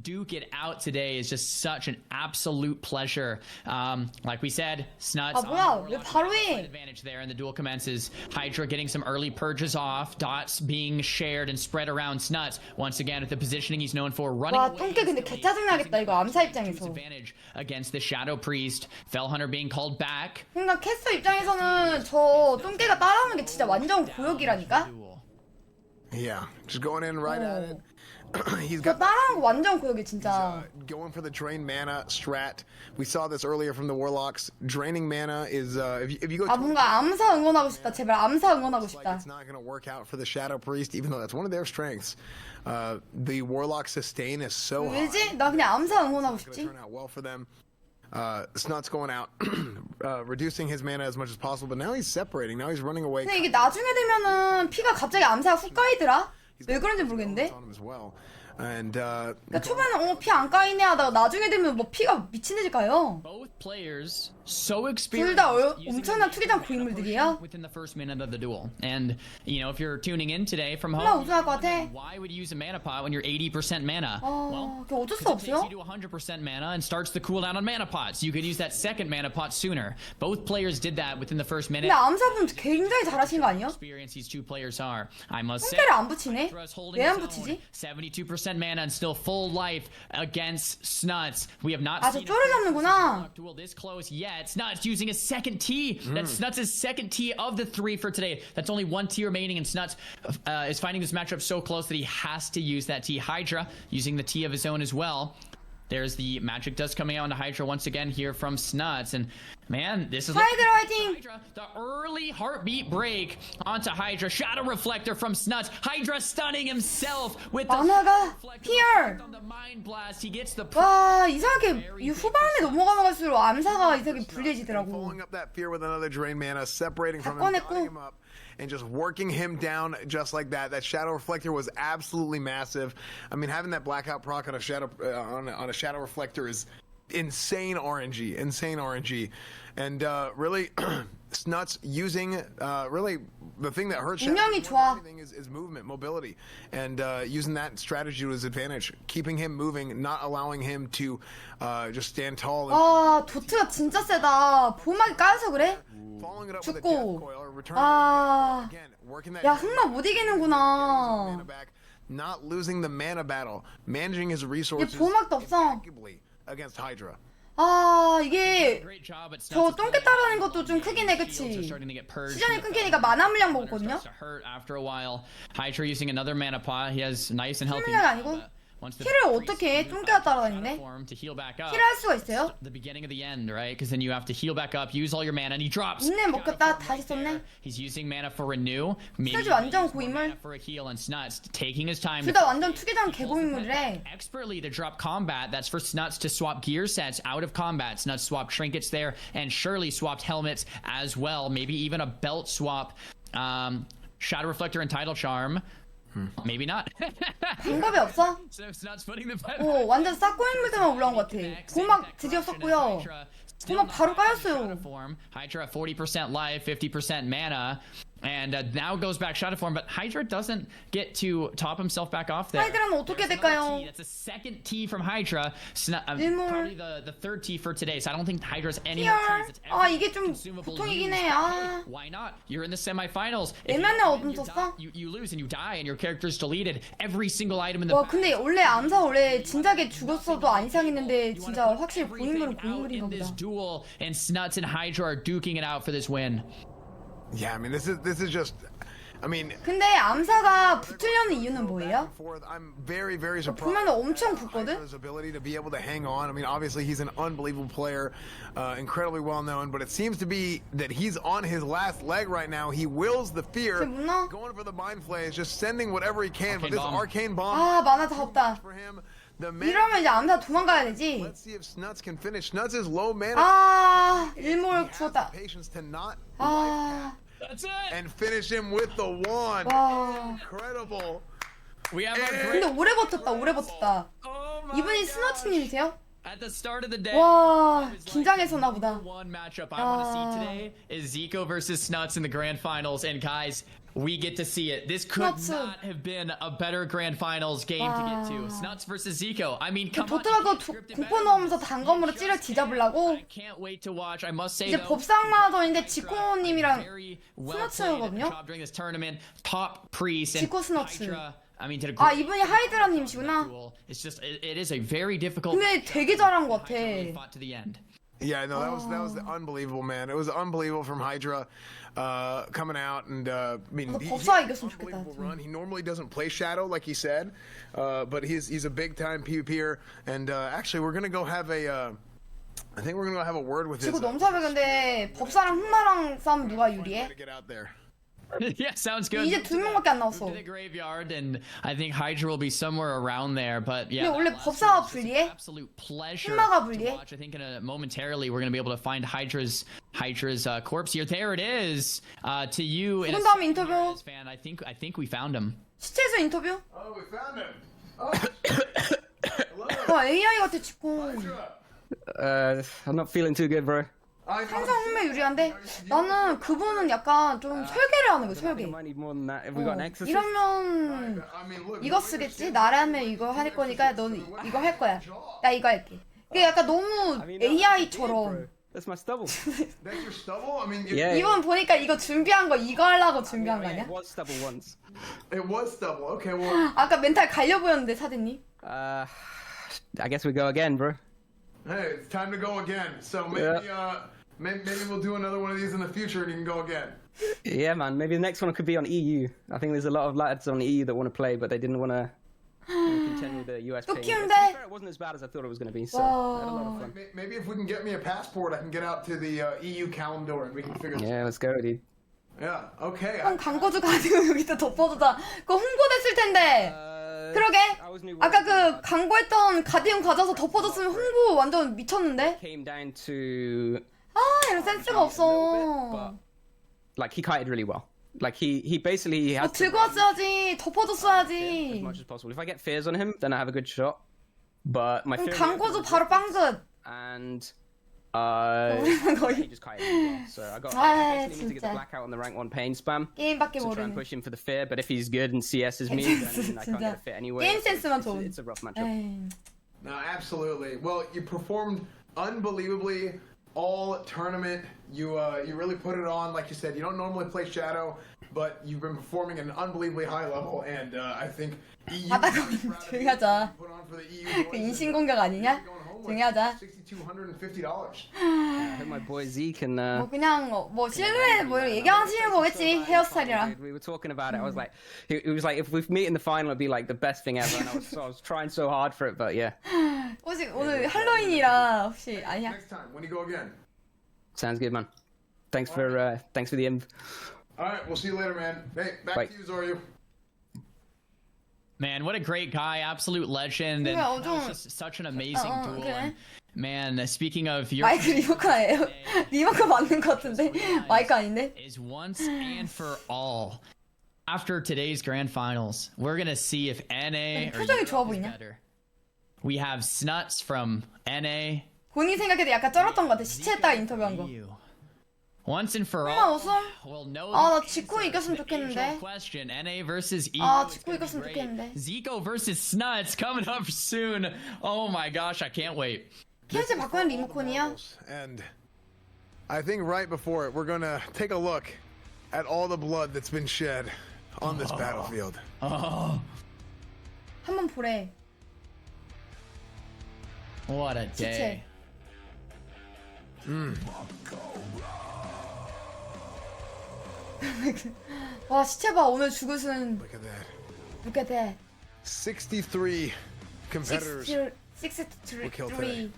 duke it out today is just such an absolute pleasure. Like we said, Snuts 아 뭐야 왜 바로 해? advantage there, and the duel commences. Hydra getting some early purges off, dots being shared and spread around Snuts. Once again, with the positioning he's known for, running 와 away 똥개 근데 개 짜증나겠다 이거 암사 입장에서. advantage against the Shadow Priest. Fellhunter being called back. 그러니까 캐스터 입장에서는 저 똥개가 따라오는 게 진짜 완전 고역이라니까? Yeah, just going in right at it. He's 저 got 따라하는 거 완전 고역이 진짜. going for the drain mana strat. We saw this earlier from the Warlocks. Draining mana is if you go. 아 뭔가 암사 응원하고 싶다. 제발 암사 응원하고 Like 싶다. it's not going to work out for the Shadow Priest, even though that's one of their strengths. The Warlock sustain is so high. 왜지? 나 그냥 암사 응원하고 It's going 싶지. to turn out well for them. Snot's going out, reducing his mana as much as possible, but now he's separating. Now he's running away. 근데 이게 나중에 되면은 피가 갑자기 암사가 훅 까이더라? 왜 그런지 모르겠는데? On him as well. And 그러니까 초반에 피 안 까이네 하다가 나중에 되면 뭐 피가 미친 듯이 까요. Both players so 둘 experienced 다 using 엄청난 the 투기장 고인물들이야. within the first minute of the duel. And you know, if you're tuning in today from 나 home, 우승할 것 같아. why would you use a mana pot when you're 80% mana? 아, 그 어쩔 수 It takes 없어요. you to 100% mana and starts the cooldown on mana pots. You could use that second mana pot sooner. Both players did that within the first minute. 근데 암사분 굉장히 잘하신 거 아니야? Experience these two players are. I must say. 똥개를 안 붙이네? Hydra's holding 왜 안 his own. 붙이지? 72% mana and still full life against Snuts. We have not 아, 저 seen 쪼를 잡는구나. a duel this close yet. Snuts using his second T. That's Snuts' second T of the 3 for today. That's only 1 T remaining, and Snuts is finding this matchup so close that he has to use that T. Hydra using the T of his own as well. There's the magic dust coming out into Hydra once again here from Snuts, and man, this is 하이드라 화이팅! Hydra, the early heartbeat break onto Hydra. Shadow reflector from Snuts. Hydra stunning himself with the 만화가 reflector 피얼! on the mind blast. He gets the 와 이상하게 이 후반에 넘어가면 갈수록 암사가 이상하게 불리해지더라고. following up that fear with another drain mana, separating from him, 꺼냈고. dotting him up, and just working him down just like that. That Shadow Reflector was absolutely massive. I mean, having that blackout proc on a Shadow on a Shadow Reflector is insane RNG, insane RNG, and really, Snuts using really the thing that hurts Shadow 운영이 more than 좋아. anything is movement, mobility, and using that strategy to his advantage, keeping him moving, not allowing him to just stand tall. And 아 도트가 진짜 세다. 보호막이 까여서 그래? following it up with a 죽고. death coil, or returning 아, again, working that 야 흑마 못 이기는구나. mana back, not losing the mana battle, managing his 얘 resources 보호막도 없어. impeccably against Hydra. 아 이게 great job at 저 Snuts. 똥개 따르는 것도 좀 크긴 해, Shields are 그치? starting to get purged. 시전이 끊기니까 만화 물량 먹었거든요. Starts to hurt after a while. Hydra using another mana pot. He has nice and healthy. 물량 아니고 Once the 힐을 어떻게 해? 똥개가 따라다니네. form to heal back up. 힐을 할 수가 있어요? The beginning of the end, right? Because then you have to heal back up, use all your mana, and he drops. 인내 먹겠다. 다시 썼네. He's using mana for renew. Maybe 스타즈 완전 more 고인물. mana for a heal, and Snuts taking his time. 둘 다 완전 투기장 개고인물이래. Expertly to drop combat. That's for Snuts to swap gear sets out of combat. Snuts swapped trinkets there, and Shirley swapped helmets as well. Maybe even a belt swap. Shadow Reflector and Tidal Charm. Maybe not. 방법이 없어? So Snuts putting the 오 완전 싹고 인물들만 올라온 것 같아. 보호막 드디어 썼고요. 보호막 바로 까였어요. Hydra 40% life, 50% mana. And now goes back Shadow form, but Hydra doesn't get to top himself back off there. 하이드라는 어떻게 될까요? That's a second T from Hydra. 일몰. Probably the third T for today, so I don't think Hydra's any 피얼. more T's. It's 아 every 이게 좀 consumable 보통이긴 use. 해. 아 Why not? You're in the semifinals. If 내면에 you 어둠 썼어? you lose and you die and your character's deleted. Every single item in the 와 근데 원래 암사 원래 진작에 죽었어도 안 이상했는데 진짜 확실히 고인물은 고인물인가 in this 보다. duel, and Snuts and Hydra are duking it out for this win. Yeah, I mean this is just. I mean, 근데 암사가 붙으려는 이유는 뭐예요? I'm very surprised. 보면 엄청 붙거든? His ability to be able to hang on. I mean, obviously he's an unbelievable player, incredibly well known. But it seems to be that he's on his last leg right now. He wills the fear, 쟤 못나? going for the mind flays, just sending whatever he can. But this bomb. arcane bomb 아 만화 다 없다. for him. The man. 이러면 이제 암사 도망가야 되지. Let's see if Snuts can finish. Snuts is low mana. 아 He 일몰 has 죽었다. the patience to not 아 That's it. and finish him with the wand. 와. Oh. Incredible. We have a 근데 great. 오래 버텼다. 오래 버텼다. Oh my 이분이 스너치님이세요? At the start of the day. 와 긴장했었나 보다. One matchup I want to see today is Zico versus Snuts in the grand finals. And guys, we get to see it. This could Snuts. not have been a better grand finals game to get to. Snuts versus Zico. I mean, come on. 도트가 공포 넣으면서 단검으로 찌를 뒤잡으려고. I can't wait to watch. I must say 이제 though, 법상마전인데 지코님이랑 very well played 스너츠거든요. job during this tournament. Top priest and 지코 스너츠. Hydra. I mean, did a 아 great 이분이 하이드라님이시구나. duel. It's just it is a very difficult. 근데 되게 잘한 것 Hydra really 같아. fought to the end. Yeah, no, that was unbelievable, man. It was unbelievable from Hydra coming out, and I mean, 법사 he had 이겼으면 an 좋겠다. unbelievable run. He normally doesn't play Shadow, like he said, but he's a big time PvPer, and actually, we're gonna go have a. I think we're gonna go have a word with his. 지코 너무 잘해. 근데 법사랑 흑마랑 싸움 누가 유리해? To get out there. Yeah, sounds good. 이제 2명밖에 안 나왔어. To the graveyard, and I think Hydra will be somewhere around there. But yeah, 근데 원래 that last 법사가 one was just an 불리해? absolute pleasure 흑마가 to 불리해? watch. I think momentarily we're gonna be able to find Hydra's corpse here. There it is. To you, in a 죽은 다음에 인터뷰. Sunrise fan, I think we found him. 시체에서 인터뷰? Oh, we found him. 와 AI 같아 지코. I'm not feeling too good, bro. 항상 흑마 유리한데 나는 그분은 약간 좀 설계를 하는 거야 설계. I might need more than that. Have we got an exorcist? 이러면 I mean, look. 이거 쓰겠지? 나라면 이거 할 거니까 넌 이거 할 거야. 나 이거 할게. 그게 약간 너무 I mean, AI처럼. That's my stubble. That's your stubble. I mean, Yeah. 이번 보니까 이거 준비한 거 이거 하려고 준비한 거 아니야? It was stubble once. it was stubble. Okay, well, 아까 멘탈 갈려 보였는데 사진님. I guess we go again, bro. hey, it's time to go again. So maybe we'll do another one of these in the future, and you can go again. Yeah, man. Maybe the next one could be on EU. I think there's a lot of lads on EU that want to play, but they didn't want to contend with the US. 또 playing. 키운데? To be fair, it wasn't as bad as I thought it was going to be. So I had a lot of fun. Maybe if we can get me a passport, I can get out to the EU calendar, and we can figure this out. Yeah, let's go, dude. Yeah, okay. 형 광고주 가지고 여기다 덮어두자. 그거 홍보됐을 텐데. 그러게. 아까 그 광고했던 가디언 가져서 덮어줬으면 홍보 완전 미쳤는데. Came down to 아 이런 센스가 없어. like he kited really well. Like he basically 뭐 has 들고 왔어야지. as 덮어줬어야지. much as possible. If I get fears on him, then I have a good shot. But my 그럼 fear 광고주 바로 빵끝. and 우리는 he 거의 just kited as well. So I got 아, I basically need to get the 진짜. blackout on the rank 1 pain spam 게임밖에 to try and 모르네. push him for the fear. But if he's good and CS is me, then I can't get a fit anyway. 게임 센스만 좋은. It's a rough matchup. 에이. No, absolutely. Well, you performed unbelievably all tournament. You really put it on. Like you said, you don't normally play Shadow, but you've been performing at an unbelievably high level, and I think EU 바다가 조용히 하자. put on for the EU. 그 인신공격 아니냐? 조용히 하자. $6,250. I hope my boy Z can. 뭐 그냥 뭐 실루엣 뭐 얘기하시는 거겠지 헤어스타일이랑. We were talking about it. I was like, he was like, if we meet in the final, it'd be like the best thing ever. And I was trying so hard for it, but yeah, 혹시 오늘 할로윈이라 혹시 아니야? Next time, when you go again. sounds good, man. Thanks for the inv. All right, we'll see you later, man. Hey, back Bye. to you, Zoryu. Man, what a great guy, absolute legend, and 그래, that was just such an amazing duel. 그래. And, man, speaking of your 마이크 리모카예요. 리모카 맞는 것 같은데 마이크 아닌데? is once and for all. After today's grand finals, we're gonna see if NA or 표정이 Europe 좋아 is 보이냐? better. We have Snuts from NA. 본인 생각해도 약간 쩔었던 것 같아. 시체에다가 인터뷰한 거. EU. Once and for 정말 all. 웃음? We'll know 아, 나 the 직구 answer 이겼으면 to the age-old 좋겠는데. question. NA versus EU. 아, It's 직구 gonna be 이겼으면 great. 좋겠는데. Zico versus Snuts coming up soon. Oh my gosh, I can't wait. 현재 바꾸는 리모컨이야? And I think right before it, we're gonna take a look at all the blood that's been shed on this battlefield. Oh, 한번 보래. what a day. 와 시체 봐 오늘 죽으신 Look at that. Look at that. 63 competitors. 63. killed today.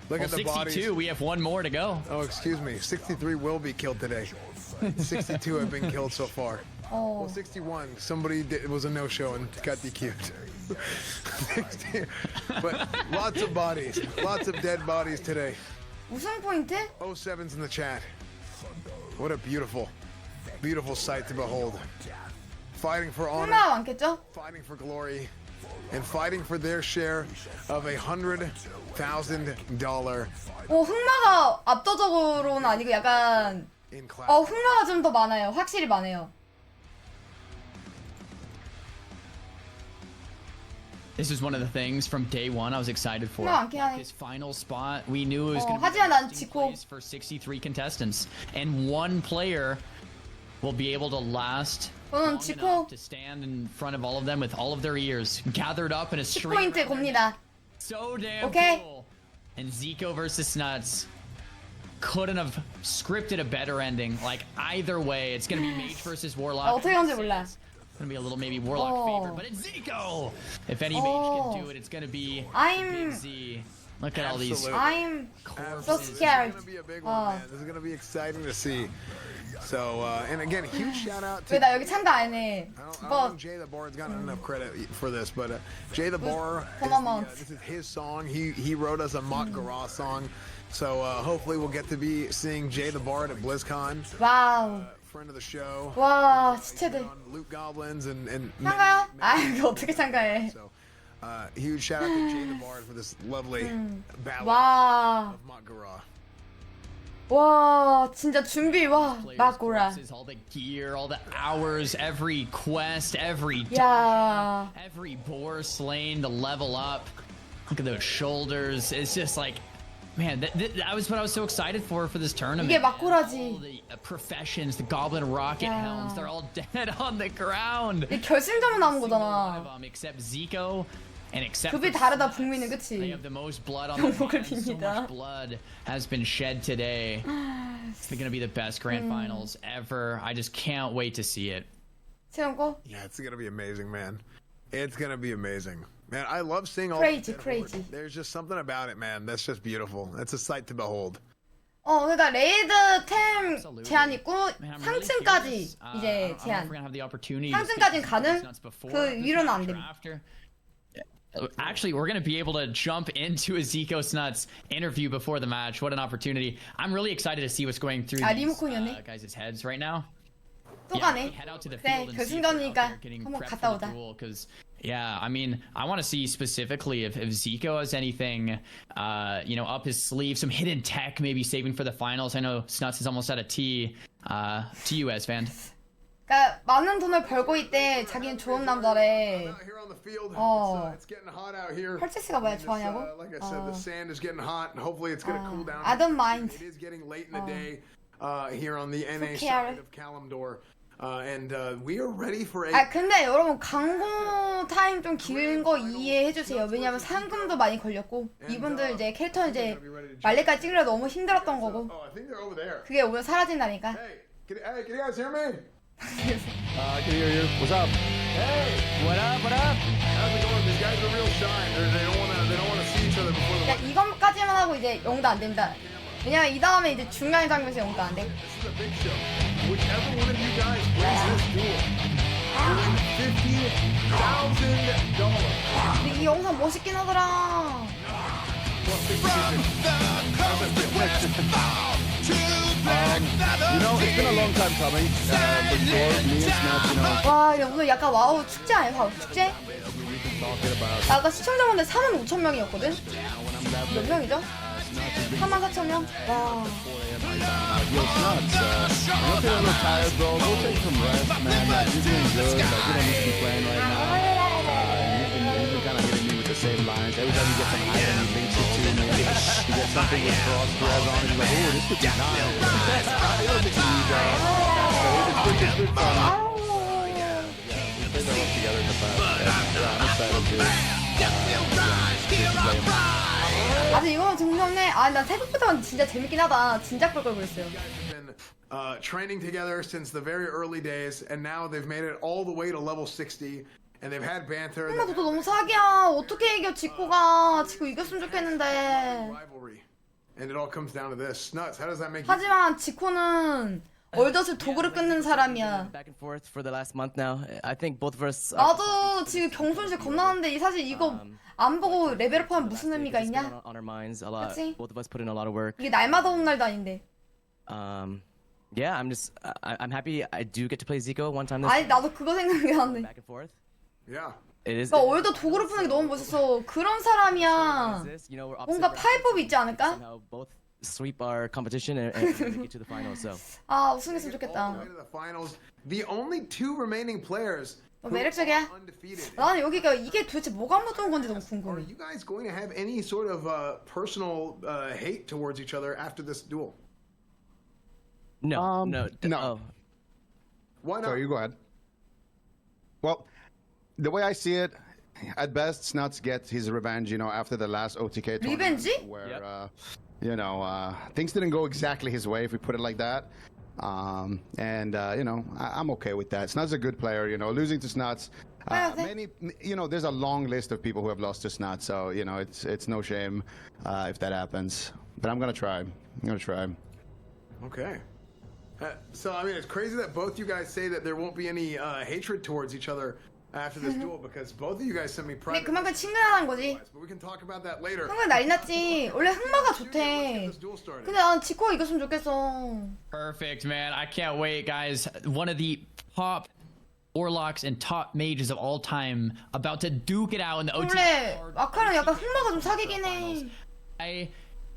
Look Well, at the bodies. 62, we have one more to go. Oh, excuse me. 63 will be killed today. 62 have been killed so far. 어. Well, 61. Somebody did, it was a no-show and got DQ'd. 60, but lots of bodies. Lots of dead bodies today. 우승 포인트? 07's in the chat. What a beautiful, beautiful sight to behold. Fighting for honor, 흑마가 많겠죠? fighting for glory, and fighting for their share of $100,000. 흑마가 압도적으로는 아니고 약간 in class. 흑마가 좀 더 많아요. 확실히 많아요. This is one of the things from day one I was excited for. No, okay. This final spot, we knew it was going to be 하지만 난 a 지코. place for 63 contestants, and one player will be able to last 저는 long 지코 enough to stand in front of all of them with all of their ears gathered up in a straight 10포인트 겁니다. So damn Okay. cool. And Zico versus Snuts couldn't have scripted a better ending. Like either way, it's gonna be Mage versus Warlock. 어떻게 건지 몰라. It's gonna be a little maybe Warlock Oh. favorite, but it's Zico. If any Mage Oh. can do it, it's gonna be I'm- Big Z. Look at all these. Absolutely. I'm corpses. so scared. This is gonna be a big one, man. This is gonna be exciting to see. So, and again, huge shout out to. 왜 나 여기 참가 안 해? I don't 뭐 think Jay the Board's gotten enough credit for this, but Jay the Board, 고마워. this is his song. He wrote us a Mock Garage song, so hopefully we'll get to be seeing Jay the Bard at BlizzCon. 와우. Friend of the show. 와 지체들. On Loot Goblins and 참가요? 아 이거 어떻게 참가해? So, huge shout out to Jay the Bard for this lovely ballad 와. of Mock Garage. 와 진짜 준비 와 Players' 마구라. corpses, all the gear, all the hours, every quest, every 야 every boar slain to level up. Look at those shoulders. It's just like, man, that was what I was so excited for this tournament. 이게 All 막고라지. the professions, the Goblin Rocket Yeah. Helms, they're all dead on the ground. 이 결승전만 남은 One of 거잖아. them, except Zico, and except 급이 for 다르다 Snuts. 북미는 They 그치? have the most blood on their 영목을 hands. So 빕니다. much blood has been shed today. It's going to be the best grand finals ever. I just can't wait to see it. 채운 거? Yeah, it's gonna be amazing, man. It's gonna be amazing, man. I love seeing all. Crazy, the dead crazy. board. There's just something about it, man. That's just beautiful. It's a sight to behold. 그러니까 레이드 템 Absolutely. 제한 있고 Man, I'm really 상층까지 curious. 이제 I don't know if 제한. we're gonna have the opportunity to 상층까지는 speak to 가능? Snuts before 그 this 위로는 안 match or 됨. after. Actually, we're going to be able to jump into a Zico Snuts interview before the match. What an opportunity. I'm really excited to see what's going through 아, these 리모컨이었네. guys' heads right now. 또 Yeah, 가네. head out to the 그래 field and see if they're out 결승전이니까 there getting 한번 prepped 갔다 for the 오자. duel. Because, yeah, I mean, I want to see specifically if Zico has anything, up his sleeve, some hidden tech maybe saving for the finals. I know Snuts is almost at a T. To you, Van. 그러니까 많은 돈을 벌고 있대. 자기는 좋은 남자래. Out here on the field, Oh. it's getting hot out here. 펄치스가 뭐야 And 좋아하냐고? like I said, the sand is getting hot, and hopefully it's gonna cool down. I don't mind. It is getting late in the day here on the NA care. side of Kalimdor, and we are ready for a. 아 근데 여러분 광고 타임 좀 긴 거 이해해 주세요. 왜냐면 상금도 많이 걸렸고 이분들 이제 캐릭터 이제 말레까지 찍으려 너무 힘들었던 거고 Oh, I think they're over there. 그게 오늘 사라진다니까. Hey, can you guys hear me? I can hear you. What's up? Hey, What up? What up? how's it going? These guys are real shy. They don't wanna see each other before the. 그러니까 이것까지만 하고 이제 영도 안 된다. 왜냐면 이 다음에 이제 중간 장면에서 영도 안 돼. This is a big show. Whichever one of you guys wins this duel, will win $50,000. 근데 이 영상 멋있긴 하더라. It's been a long time coming. For sure, me and Snuts, 와, 야, 오늘 약간 와우 축제 아니야? 와우 축제? talking about 나 아까 시청자분들 45,000명이었거든? 몇 명이죠? 44,000명? 와. Yo, Snuts. I know you're a little tired, bro. Go take some rest, man. You're doing good. You don't need to be playing right now. You've been kind of hitting me with the same lines. Every time you get some item, he links it to me. You get something with cross-dress on it. He's like, oh, this could be nice. You're a big dude, dog. It's good fun. We played that all together in the past. I'm excited to play him. 아직 이거는 정상네. 아, 나 새벽부터 진짜 재밌긴 하다. 진짜 그럴 걸 그랬어요. Been training together since the very early days, and now they've made it all the way to level 60, and they've had banter. 엄마 너도 너무 사기야. 어떻게 이겨 지코가. 지코 이겼으면 좋겠는데. Rivalry, and it all comes down to this. Nuts. How does that make you? 하지만 지코는 얼덧을 도구를 끊는 사람이야. Back and forth for the last month now. I think both of us. 나도 지금 경손실 겁나는데 사실 이거 안 보고 레벨업하면 무슨 의미가 It's been 있냐? on our minds a lot. 그치? Both of us put in a lot of work. 이게 날마다 오는 날도 아닌데. Yeah, I'm happy I do get to play Zico one time this 아니 나도 그거 생각이 나는데. back and forth. Yeah. It is. 나 얼덧 도구를 푸는 게 너무 멋있어. 그런 사람이야. This, you know, we're opposite 뭔가 branches. 파이법이 있지 않을까? Somehow both sweep our competition and make it to the finals. So 아 우승했으면 All 좋겠다. the way to the finals. The only two remaining players who 매력적이야. are undefeated. 나는 여기가 이게 도대체 뭐가 묻은 건지 너무 Are 궁금해. you guys going to have any sort of personal hate towards each other after this duel? no. no. Oh. Why not? Sorry, you go ahead. Well, the way I see it, at best, Snuts gets his revenge, after the last OTK tournament. Revenge? Where, things didn't go exactly his way, if we put it like that. I'm okay with that. Snuts is a good player, losing to Snuts. There's a long list of people who have lost to Snuts, so, it's no shame if that happens. But I'm going to try. Okay. So, I mean, it's crazy that both you guys say that there won't be any hatred towards each other after this duel because both of you guys sent me 근데 private. 그만큼 친근하다는 거지. But we can talk about that later. 흥은 난리 났지. 원래 흑마가 좋대. 근데 난 지코가 이겼으면 좋겠어. Perfect, man. I can't wait, guys. One of the top warlocks and top mages of all time about to duke it out in the OT. 원래 아카는 약간 흑마가 좀 사기긴 해. I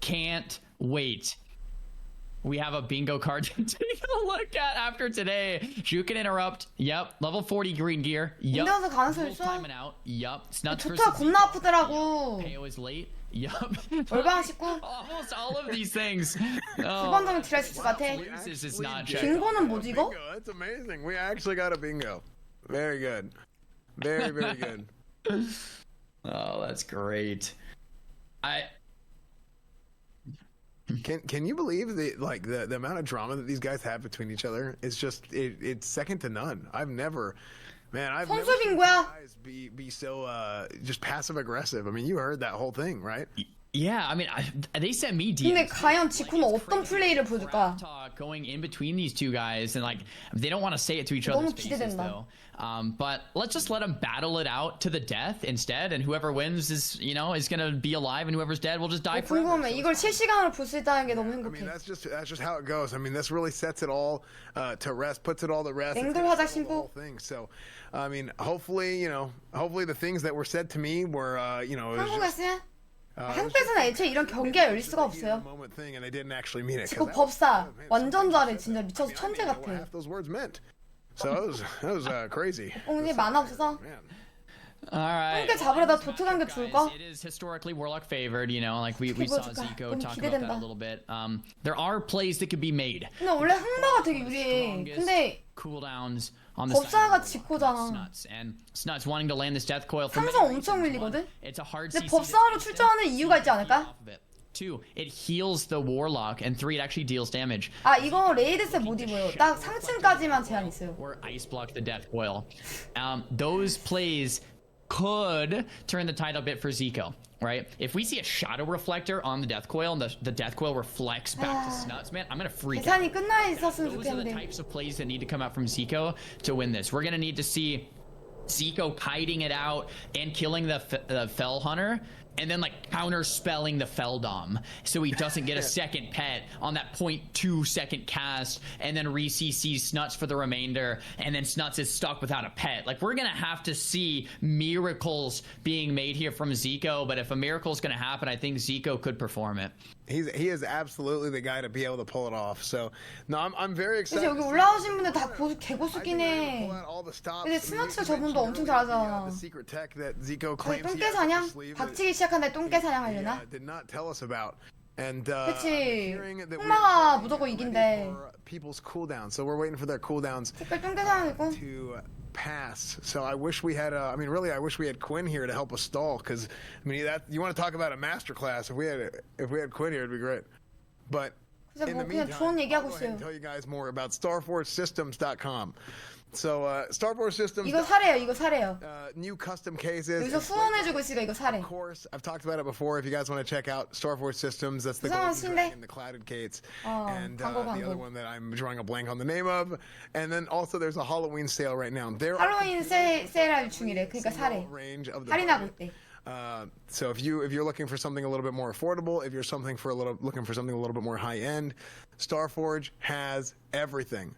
can't wait. We have a bingo card to take a look at after today. You can interrupt. Yep. Level 40 green gear. Yep. 인터넷 가능성 있어? Timing out. Yep. Snuts versus 조타 겁나 아프더라고. Peo is late. Yup. 얼방 씻고 Almost all of these things. 두번 정도 딜할 수 있을 것 같아. This is not checked. 빙고는 뭐지 이거? Bingo. That's amazing. We actually got a bingo. Very good. Very, very good. Oh, that's great. Can you believe the amount of drama that these guys have between each other? It's just it's second to none. I've never 선수 seen 빙고야. guys be so just passive aggressive. I mean, you heard that whole thing, right? Yeah, I mean, they sent me 근데 DMs. 과연 지코는 어떤 플레이를 보여줄까? Talk going in between these two guys, and they don't want to say it to each other's 너무 faces 기대된다. though. But let's just let them battle it out to the death instead, and whoever wins is gonna be alive, and whoever's dead will just die forever. 궁금해. 이걸 실시간으로 볼 수 있다는 게 너무 I mean, 행복해. that's just how it goes. I mean, this really sets it all to rest, puts it all to rest. It's 앵글 gonna 화작 settle the 신고. whole thing. So, I mean, hopefully the things that were said to me were, it was 한국 just, 갔으면 한국에서는 애초에 이런 경기가 열릴 수가 heat of 없어요. the moment thing, and they didn't actually mean it. 'Cause 지코 that was- 법사 man, 완전 잘해. 진짜 미쳐서 I 천재 didn't know what 같아. half those words meant. So that was crazy. 근데 만화 없어서 Man. All right. 똥개 잡으려다 도트 간게 줄까? It is historically warlock favored, like we 어떻게 saw 보여줄까? Zico 너무 talk about that 기대된다. a little bit. There are plays that could be made. 근데 원래 흑마가 되게 유리해. 근데 Cooldowns on the 법사가 side of 지코잖아. Snuts and Snuts wanting to land this death coil. for 삼성 many 엄청 reasons. 밀리거든? One, it's a hard 근데 CC 법사로 distance 출전하는 이유가 있지 않을까? off of it. Two, it heals the warlock, and three, it actually deals damage. 아 이거 레이드셋 못 입어요. 딱 상층까지만 제한 있어요. Or ice block the death coil. Those plays could turn the tide a bit for Zico, right? If we see a shadow reflector on the death coil and the death coil reflects back to Snuts, man, I'm gonna freak out. 계산이 끝나 있었으면 Those are the 좋겠는데. types of plays that need to come out from Zico to win this. We're gonna need to see Zico kiting it out and killing the Fell Hunter, and then counter spelling the Feldom so he doesn't get a second pet on that 0.2 second cast, and then re-CC Snuts for the remainder, and then Snuts is stuck without a pet. We're gonna have to see miracles being made here from Zico, but if a miracle is gonna happen, I think Zico could perform it. He is absolutely the guy to be able to pull it off. So, no, I'm very 그래서 excited. 여기 올라오신 분들 다 개고수긴 해. 근데 근데 스나츠 저분도 엄청 잘하잖아. 거의 똥개 사냥? 박치기 시작한다 똥개 사냥 하려나? did not tell us about. And 그치. hearing that we 흑마가 were 무조건 waiting 이긴대. for people's cooldowns. So we're waiting for their cooldowns 특별 똥개 사냥이고. to pass. So I wish we had I wish we had Quinn here to help us stall, because you want to talk about a masterclass. If we had Quinn here, it'd be great. But 그래서 in 뭐 the 그냥 meantime, 좋은 I'll 얘기하고 go ahead and 있어요. tell you guys more about StarForceSystems.com. So StarForceSystems, 이거 사래요. 이거 사래요. new custom cases. 여기서 후원해주고 있으니까 이거 사래. Of course, I've talked about it before. If you guys want to check out Star Force Systems, that's the 구성원 Golden 신데? Dragon, the Clouded Gates, and the other one that I'm drawing a blank on the name of. And then also there's a Halloween sale right now. There are 할로윈 세일할 중이래. 그러니까 사래. range of the 할인하고 budget. 있대. So if you're looking for something a little bit more affordable, if you're looking for something a little bit more high end, Starforge has everything.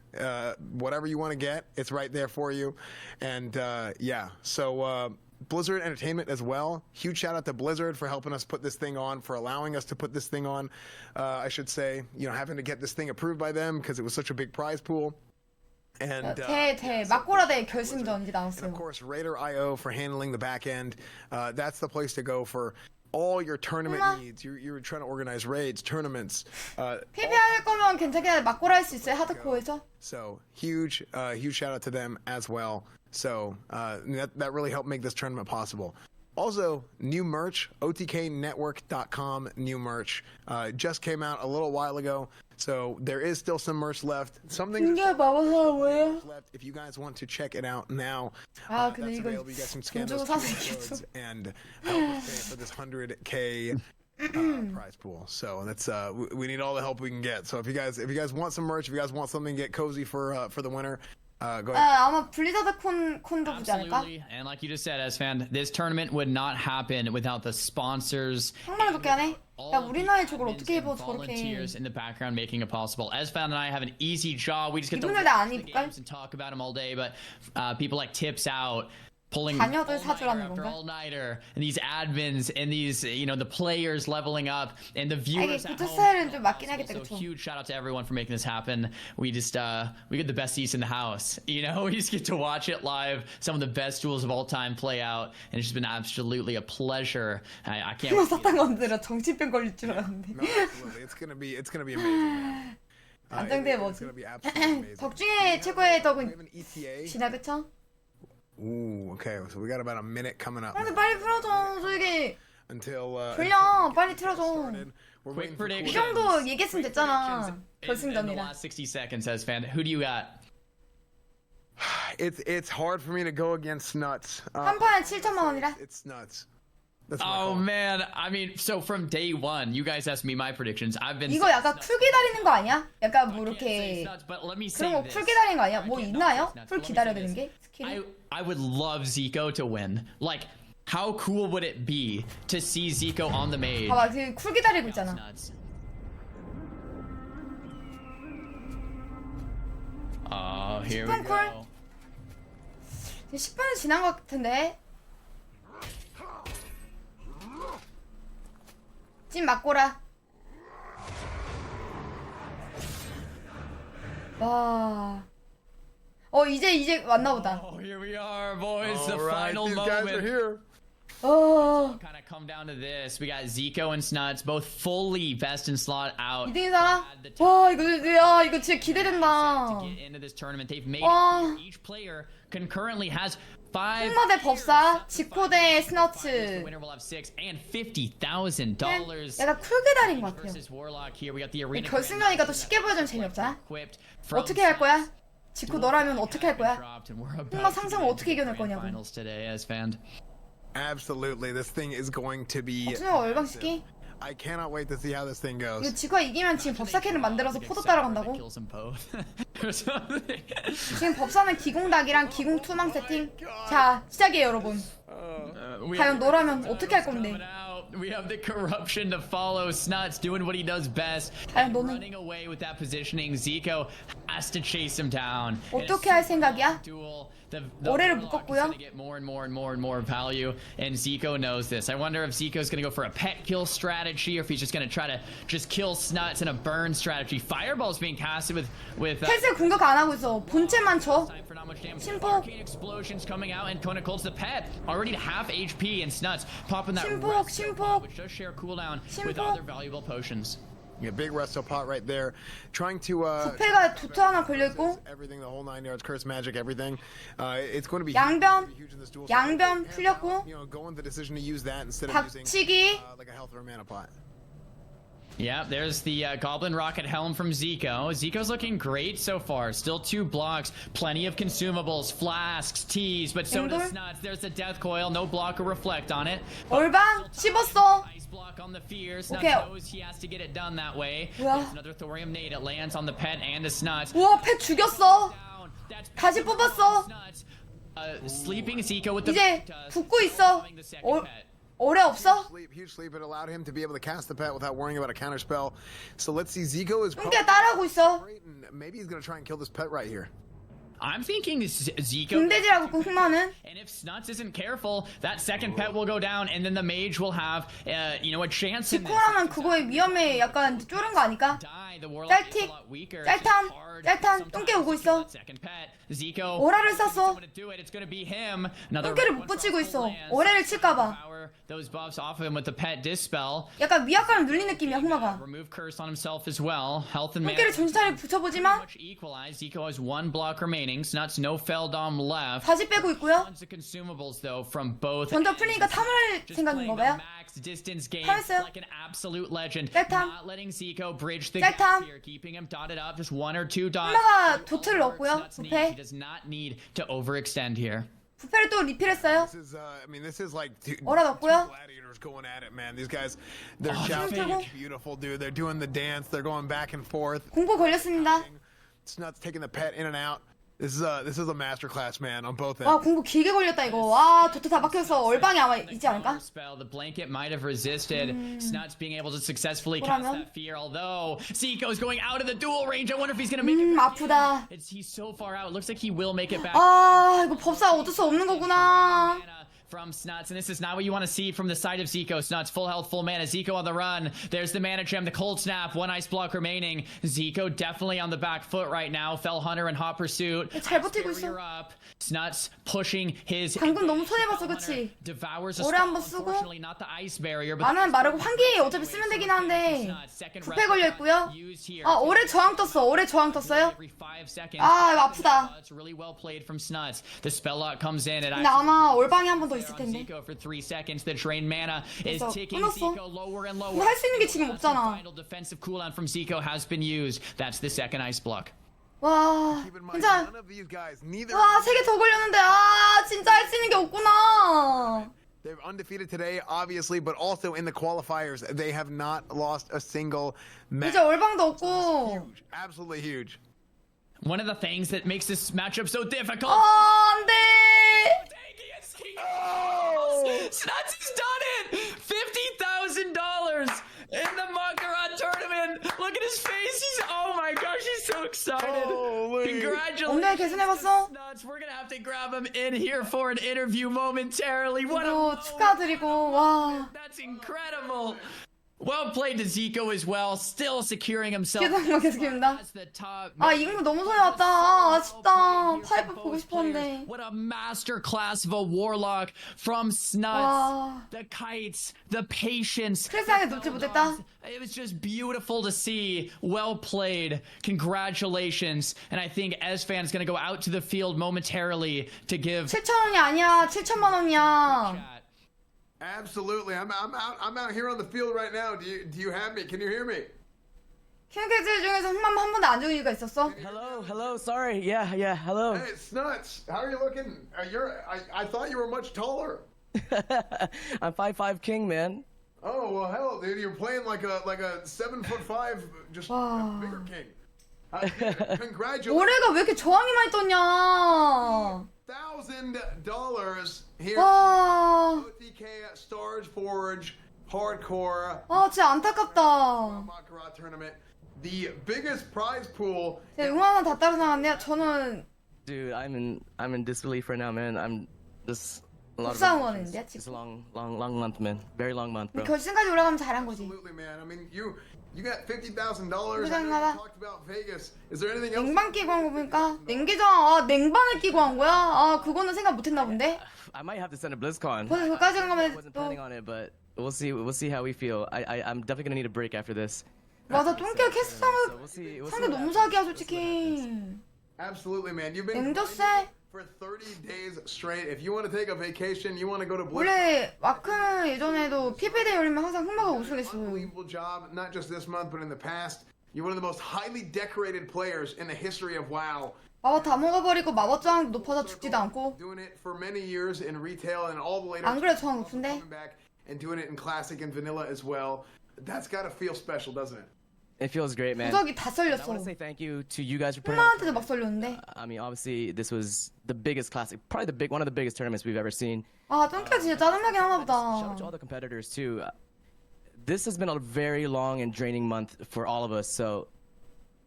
Whatever you want to get, it's right there for you. And so Blizzard Entertainment as well. Huge shout out to Blizzard for helping us put this thing on, for allowing us to put this thing on. I should say, having to get this thing approved by them because it was such a big prize pool. And 막고라대 결승전 이제 and 나왔어요. of course, Raider.io for handling the back end. That's the place to go for all your tournament needs. You're trying to organize raids, tournaments. PB 할 거면 괜찮게 막고라 할 수 있어요 하드코어에서. So huge shout out to them as well. So that really helped make this tournament possible. Also, new merch, OTKnetwork.com new merch just came out a little while ago. So there is still some merch left. Something left. If you guys want to check it out now, that's available. You guys can scan those QR codes and help us pay for this 100K prize pool. So that's we need all the help we can get. So if you guys want some merch, if you guys want something to get cozy for the winter. Go ahead. 아마 블리자드 콘도 보지 않을까? Absolutely. And like you just said, S-Fan, this tournament would not happen without the sponsors. 정말 좋게 하네. 야 우리나라에 저걸 어떻게 입어 저렇게. Volunteers in the background making it possible. S-Fan and I have an easy job. We just get to 이분들 watch 다 안 the 입을걸? games and talk about them all day. But people like Tips Out, pulling 자녀들 사주라는 건가? all-nighter, and these admins and these, the players leveling up and the viewers at 구조 home. 스타일은 좀 맞긴 하겠다, So 그쵸? huge shout out to everyone for making this happen. We just we get the best seats in the house. We just get to watch it live. Some of the best duels of all time play out, and it's just been absolutely a pleasure. I can't wait. 사탕 건드려 정신병 걸릴 줄 알았는데. No, absolutely. It's gonna be amazing. Man. 안정돼 It's 뭐지? gonna be absolutely amazing. 덕 중에 최고의 We 덕은 have an ETA. 지나 그쵸? Ooh, okay. So we got about a minute coming up 근데 빨리 풀어줘. 저 이게 until 졸려. 빨리 틀어줘. started. We're Quick waiting for 이 predictions. 정도 얘기했으면 됐잖아. In the 결승전이라. last 60 seconds, as fan, who do you got? It's hard for me to go against Nuts. 한 판에 7천만 원이라. It's Nuts. That's my Oh call. man, I mean, so from day one, you guys asked me my predictions. I've been. 이거 약간 쿨 기다리는 거 아니야? 약간 뭐 Can't say 이렇게 it's nuts, but let me say 그런 거 this. 쿨 기다리는 거 아니야? 뭐 I can't 있나요? say it's nuts, 쿨 but let me 기다려야 say 되는 this. 게 스킬이? I would love Zico to win. Like, how cool would it be to see Zico on the mage? 봐봐 그 쿨 기다리고 있잖아. Nuts. Oh, here we 10분 쿨? go. 10분은 지난 것 같은데. 찐 맞고라. 와. 이제 왔나 보다. Oh, here we are, boys. The All right, final these guys are moment. here. Kind of come down to this. We got Zico and Snuts, both fully best in slot out. 2등인 사람? 와 이거 진짜 기대된다. Get into this tournament, they've made 와. it. Each player concurrently has 5. 흑마 대 법사, 지코 대 The 스너츠. winner will have $6 and $50,000. 약간 쿨 기다린 것 같아요. Versus Warlock here. We got the arena. 결승전이니까 또 쉽게 보여주면 재미없잖아. Equipped from 어떻게 할 거야? 지코 너라면 어떻게 할 거야? dropped, and we're about 흑마 to 상승을 get 어떻게 into 이겨낼 the grand 거냐고. finals today, as fan. Absolutely, this thing is going to be. 준호가 얼방시키? I cannot wait to see how this thing 이거 goes. 지코가 이기면 지금 법사캐를 만들어서 포도 따라간다고? Kills them both. Or something. 지금 법사는 기공닭이랑 기공 투망 세팅. 자 시작이에요 여러분. We 과연 have 너라면 어떻게 할 건데? coming out. We have the corruption to follow. Snuts doing what he does best. 과연 And 너는 running away with that positioning. Zico has to chase him down. 어떻게 할 생각이야? Duel. The 오래를 Warlock is 묶었고요. gonna get more and more and more and more value, and Zico knows this. I wonder if Zico's gonna go for a pet kill strategy, or if he's just gonna try to just kill Snuts in a burn strategy. Fireball's being casted with 텔스 공격 안 하고 있어. 본체만 쳐. time for not much damage. 심포. Arcane explosions coming out, and Kona calls the pet already to half HP, and Snuts popping that 심폭, resto 심폭. bomb, which does share cooldown with 심폭. other valuable potions. Yeah, big resto pot right there, trying to. 부패가 두터 하나 걸려 있고. Everything, the whole 9 yards, curse magic, everything. It's going to be 양변, huge in this duel. 양변 풀렸고. Go with the decision to use that instead of using 박치기. like a health or a mana pot. Yeah, there's the Goblin Rocket Helm from Zico. Zico's looking great so far. Still 2 blocks, plenty of consumables, flasks, teas, but so does 앵글? Snuts. There's the Death Coil, no block or reflect on it. 얼방 씹었어. Ice block on the fear. Snuts 오케이. knows he has to get it done that way. 뭐야? There's another Thorium nade. It lands on the pet and the Snuts. 우와 패 죽였어. Down. That's 다시 뽑았어. Snuts. Sleeping Zico with the 이제 Veritas, 붙고 있어. having the second pet. 오래 없어? Huge sleep. It allowed him to be able to cast the pet without worrying about a counter spell. So let's see. Zico is 웅태 따라하고 있어. great, and maybe he's going to try and kill this pet right here. I'm thinking Zico. 금돼지라고 그 흑마는. And if Snuts isn't careful, that second pet will go down, and then the mage will have, you know, a chance in this. 지코라면 그거의 위험에 약간 쫄은 거 아닐까? Die, the warlock is a 짤틱, lot weaker. 짤탄, Hard 짤탄, 똥개 오고 있어. Second pet, Zico. 오라를 쐈어. Gonna do it. It's gonna be him. Another 똥개를 one 못 붙이고 from 있어. Lands. 오래를 칠까봐. Power those buffs off of him with the pet dispel. 약간 위압감을 눌린 느낌이야 흑마가. Remove curse on himself as well. Health and mana. 똥개를 정신차려 붙여보지만 Much equalized. Zico has one block remaining. Snuts no Feldom left. 다시 빼고 있고요. Tons of consumables though from both. 전투 풀리니까 탐을 Just 생각인 playing 거 the 봐요. max distance game 탐했어요. like an absolute legend. 짤탐. Not letting Zico bridge the 짤탐. gap here, keeping him dotted up, just one or two dots. 흑마가 도트를 넣었고요. Snuts needs. 부패. He does not need to overextend here. 부패를 또 리필했어요. This is, I mean, this is like two 오라 넣었고요. gladiators going at it, man. These guys, they're Oh, shouting, terrible. it's beautiful, dude. They're doing the dance. They're going back and forth. 공포 걸렸습니다. Snuts taking the pet in and out. This is a masterclass, man, on both 와 ends. 공포 길게 걸렸다 이거. 와 도트 다 박혀서 얼방이 아마 있지 않을까? Spell, the blanket might have resisted. Snuts being able to successfully 그러면? cast that fear. Although Zico's going out of the duel range, I wonder if he's gonna make it. 아프다. He's so far out. It looks like he will make it back. 아 이거 법사 얻을 수 없는 거구나. Mana from Snuts, and this is not what you want to see from the side of Zico. Snuts, full health, full mana. Zico on the run. There's the mana gem, the cold snap, one ice block remaining. Zico definitely on the back foot right now. Fell Hunter in hot pursuit. 잘 버티고 Barrier 있어. up. Snuts pushing his. 방금 너무 손해봤어, 그치? Devours a 오래 spell. 한번 쓰고. Unfortunately, not the ice barrier, but 나는 마르고 환기 어차피 쓰면 되긴 한데 부패 걸려 있고요. 아 오래 저항 떴어. 오래 저항 떴어요. Every 5 seconds. 아 이거 아프다. It's really well played from Snuts. The spell lock comes in. 근데 아마 올방이 한 번 더 있을 텐데. Zico for 3 seconds. The drain mana is 그래서 ticking 끊었어. Zico lower and lower. 근데 할 수 있는 게 지금 없잖아. Final defensive cooldown from Zico has been used. That's the second ice block. 와 Keep in mind, 진짜 none of these guys, neither. 와 3개 더 걸렸는데 아 진짜 할 수 있는 게 없구나. They're undefeated today, obviously, but also in the qualifiers, they have not lost a single match. 이제 올방도 없고. Huge, absolutely huge. One of the things that makes this matchup so difficult. 아 안돼. Snuts has done it! $50,000 in the Macaron tournament. Look at his face. Oh my gosh, he's so excited. Holy. Congratulations. 엉덩이 개선해봤어? Snuts. We're gonna have to grab him in here for an interview momentarily. What a 또 축하드리고 와. That's incredible. Well played to Zico as well, still securing himself 계속 계속입니다. as the top. 아 이거 너무 손해봤다. 아, 아쉽다. 파이프 보고 싶었는데. What a master class of a warlock from Snuts. 와. The kites, the patience. 스트레스하게 놓지 못했다. It was just beautiful to see. Well played. Congratulations. And I think Esfan's going to go out to the field momentarily to give 7,000원이 아니야. 7천만 원이야. chat. Absolutely. I'm out here on the field right now. Do you have me? Can you hear me? 킹캐슬 중에서 흑맘 한 번도 안 좋은 이유가 있었어? Hello. Sorry. Yeah. Hello. Hey, it's Snuts. How are you looking? I thought you were much taller. I'm 5'5" king, man. Oh well, hell, dude, you're playing like a 7'5", just a bigger king. Congratulations. 올해가 왜 이렇게 저항이 많이 떴냐? $1,000 here. 와, OTK Stars Forge Hardcore 아 진짜 안타깝다. Baccarat Tournament. The biggest prize pool. 제가 응원하나 다 따로 나갔네요. 저는 Dude, I'm in disbelief right now, man. I'm just a lot of 복사 emotions. 응원했는데 It's a 지금. long month, man. Very long month, bro. 결승까지 올라가면 잘한 거지. Absolutely, man. I mean, you got $50,000. I know you 부장님아. talked about Vegas. Is there anything else? 냉방 끼고 한 거 보니까 냉계장 아 냉방을 끼고 한 거야? 아 그거는 생각 못했나 본데. I might have to send a BlizzCon. 벌써 그까지 간 I 거면 wasn't 또 planning on it, but we'll see how we feel. I'm definitely gonna need a break after this. 맞아 똥개 캐스 So 상을 we'll see. 상대 너무 사기야 솔직히. Absolutely, man. You've been 냉졌세. grinding for 30 days straight. If you want to take a vacation, you want to go to Blizz. 원래 마크 예전에도 PP대 열리면 항상 흑마가 우승했어. Unbelievable job, not just this month, but in the past. You're one of the most highly decorated players in the history of WoW. 마법 다 먹어버리고 마법 저항 높아서 죽지도 않고. Doing it for many years in retail and all the later. 안 그래 저항 높은데? Coming back and doing it in classic and vanilla as well. That's got to feel special, doesn't it? It feels great, man. 구석이 다 I 썰렸어. want to say thank you to you guys for putting on. 흑마한테도 막 썰렸는데. I mean, obviously, this was the biggest classic, probably one of the biggest tournaments we've ever seen. 아 똥개가 진짜 짜증나긴 하나 Shout out to 보다. all the competitors too. This has been a very long and draining month for all of us. So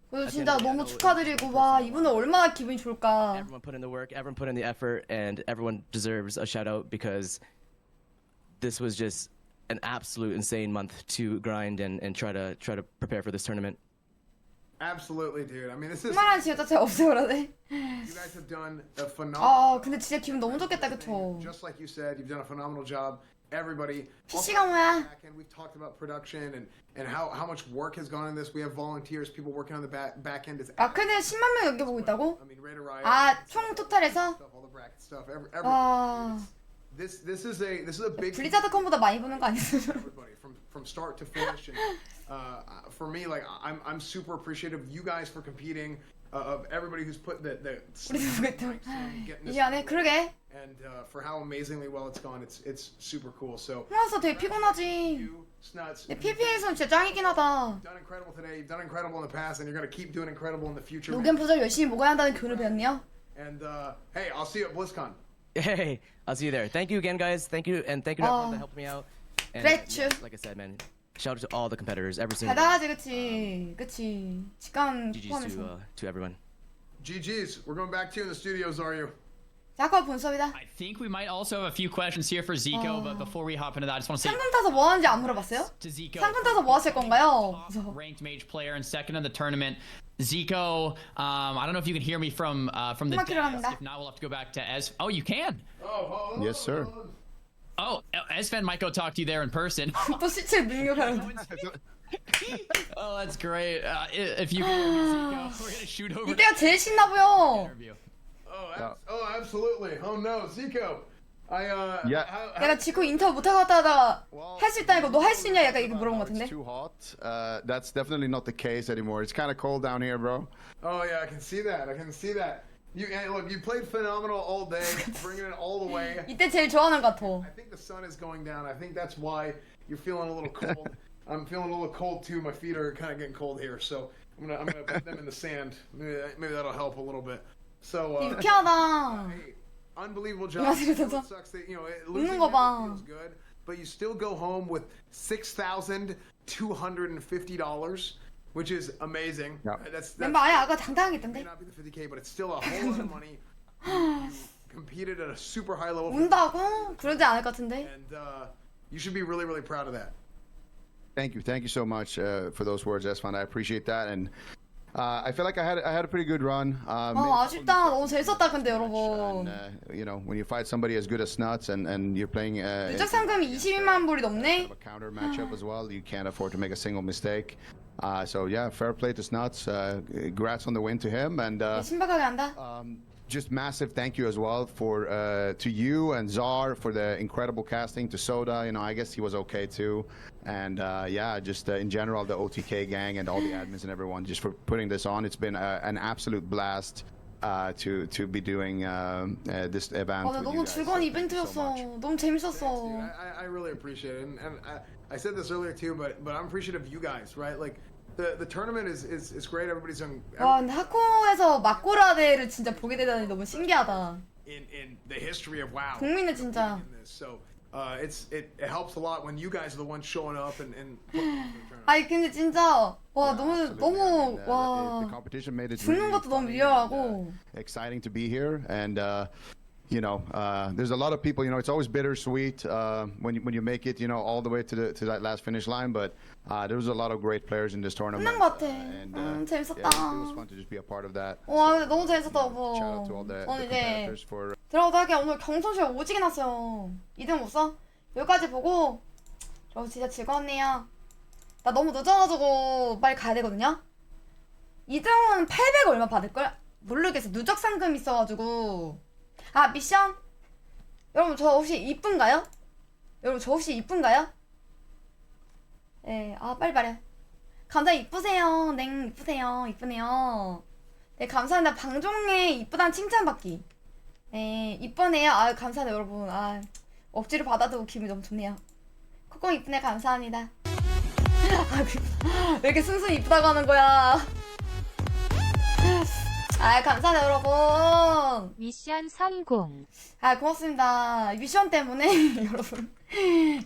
그래서 진짜 너무 축하드리고 와 이분은 얼마나 기분이 좋을까. Everyone put in the work, everyone put in the effort, and everyone deserves a shout out because this was just an absolute insane month to grind and try to prepare for this tournament. Absolutely, dude. I mean, this is. 말하는 지금 자체 없어 그러네. You guys have done a phenomenal. 아 근데 진짜 기분 너무 좋겠다 그쵸. Just like you said, you've done a phenomenal job. Everybody. PC가 뭐야? And we've talked about production and how much work has gone in this. We have volunteers, people working on the back end. Is 마크는 10만 명 연결 보고 있다고? I mean, Raider Riot. 아 총 토탈에서? Stuff, all the bracket stuff. 와. This is a big. 블리자드컴보다 많이 보는 거 아니었어요? Everybody from start to finish, and for me, like I'm super appreciative of you guys for competing, of everybody who's put the 우리 누구겠다. getting 이 this, 안에 그러게. and for how amazingly well it's gone. It's super cool. So 혼자서 되게 피곤하지. you Snuts. 근데 PPA에서는 진짜 짱이긴 하다. You've done incredible today. You've done incredible in the past, and you're gonna keep doing incredible in the future. 로겐 포절 열심히 먹어야 한다는 교훈을 배웠네요. And hey, I'll see you at BlizzCon. Hey, I'll see you there. Thank you again, guys. Thank you, and thank you to everyone that helped me out. And 그랬죠. like I said, man, shout out to all the competitors, every single one. 대단하지 그치. 그치. 직관 GG's 포함해서. to everyone. GG's. We're going back to you in the studios, are you? 자커 본섭이다. I think we might also have a few questions here for Zico, but before we hop into that, I just want to say 상금 타서 뭐 하는지 안 물어봤어요? to Zico. 상금 타서 뭐 하실 건가요? Top ranked mage player and second in the tournament. Zico, I don't know if you can hear me from the 음악 desk. 들어갑니다. If not, we'll have to go back to Ez. Oh, you can. Oh, Yes, sir. Oh, Esven might go talk to you there in person. 또 시체 능력하는. Oh, that's great. If you can hear me, Zico, we're gonna shoot over. 이때가 제일 신나 보여. Interview. Oh, absolutely. Oh no, Zico. Yeah. 내가 지코 인터뷰 못하고 하다가 할 수 있다니까 너 할 수 있냐? 약간 이거 물어본 것 It's 같은데. too hot. That's definitely not the case anymore. It's kind of cold down here, bro. Oh yeah, I can see that. I can see that. Look, you played phenomenal all day, bringing it all the way. 이때 제일 좋아하는 것 같아. I think the sun is going down. I think that's why you're feeling a little cold. I'm feeling a little cold too. My feet are kind of getting cold here, so I'm gonna put them in the sand. Maybe that'll help a little bit. So 유쾌하다. hey, unbelievable job. 맞아, It 맞아. sucks that 웃는 losing 거 봐. feels good, but you still go home with $6,250, which is amazing. Yeah. That's 멤버 아예 아까 당당하게 may 있던데. not be the 50K, but it's still a whole lot of money. You competed at a super high level, 운다고? 그러지 않을 것 같은데. and you should be really, really proud of that. Thank you so much for those words, Esfand. I appreciate that, and I feel like I had a pretty good run. 아쉽다. 너무 재밌었다 근데 여러분. And, when you fight somebody as good as Snuts and you're playing 누적 상금이 22만 불이 넘네. a counter matchup as well, you can't afford to make a single mistake. So yeah, fair play to Snuts. Congrats on the win to him, and 신박하게 한다. just massive thank you as well to you and Czar for the incredible casting, to Soda. I guess he was okay too, and just in general the OTK gang and all the admins and everyone just for putting this on. It's been an absolute blast to be doing this event. 맞아, with 너무 you guys. 즐거운 So thank you so 이벤트였어. much. 너무 Dude, 재밌었어. I really appreciate it, and I said this earlier too, but I'm appreciative of you guys, right? Like the tournament is great. Everybody's done. 와 근데 하코에서 마코라데를 진짜 보게 되다니 너무 신기하다. In the history of WoW. 국민은 진짜. in this. So it helps a lot when you guys are the ones showing up and putting on the tournament. 아니 근데 진짜 와 너무 Absolutely, 너무 and, the 와 competition made it 죽는 really 것도 너무 funny 리얼하고. and, exciting to be here, and there's a lot of people. It's always bittersweet when you make it, all the way to that last finish line. But there was a lot of great players in this tournament. 끝난 것 같아. And 재밌었다. yeah, it was fun to just be a part of that. 와 근데 너무 재밌었다 Shout out to all 오빠. the 저는 이제 competitors for. 들어가도 하게 오늘 경선실 오지게 났어요. 2등 못 써? 여기까지 보고 저 진짜 즐거웠네요. 나 너무 늦어가지고 빨리 가야 되거든요. 2등은 800 얼마 받을걸? 모르겠어. 누적 상금 있어가지고. 아 미션? 여러분 저 혹시 이쁜가요? 여러분 저 혹시 이쁜가요? 네, 빨리 말해. 감사 이쁘세요. 넹 이쁘세요. 이쁘네요. 네 감사합니다. 방종에 이쁘다는 칭찬받기. 네 이쁘네요. 감사합니다 여러분. 억지로 받아두고 기분이 너무 좋네요. 코코 이쁘네 감사합니다. 왜 이렇게 순순히 이쁘다고 하는 거야? 감사합니다 여러분. 미션 성공. 고맙습니다. 미션 때문에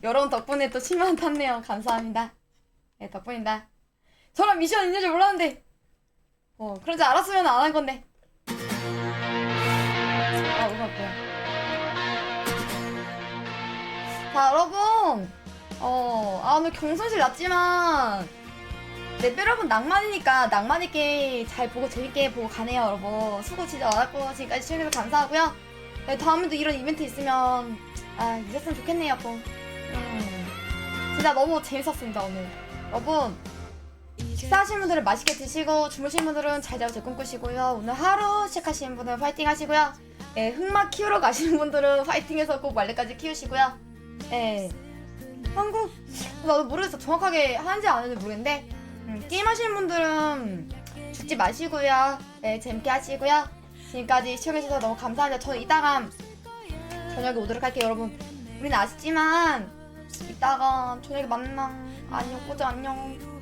여러분 덕분에 또 7만 탔네요. 감사합니다. 네 덕분입니다. 저런 미션 있는 줄 몰랐는데 그런 줄 알았으면 안 한 건데. 웃었고요. 자, 여러분. 오늘 경선실 났지만, 레벨업은 낭만이니까 낭만 있게 잘 보고 재밌게 보고 가네요, 여러분. 수고 진짜 많았고, 지금까지 시청해주셔서 감사하고요. 네, 다음에도 이런 이벤트 있으면, 있었으면 좋겠네요, 또. 진짜 너무 재밌었습니다, 오늘. 여러분, 식사하시는 분들은 맛있게 드시고, 주무시는 분들은 잘 자고 잘 꿈꾸시고요. 오늘 하루 시작하시는 분들은 파이팅 하시고요. 예, 흑막 키우러 가시는 분들은 파이팅해서 꼭 말레까지 키우시고요. 예. 한국, 나도 모르겠어. 정확하게 하는지 안 하는지 모르겠는데, 게임 하시는 분들은 죽지 마시고요. 예, 재밌게 하시고요. 지금까지 시청해주셔서 너무 감사합니다. 저는 이따가 저녁에 오도록 할게요, 여러분. 우리는 아쉽지만, 이따가 저녁에 만나. 안녕, 꼬자, 안녕.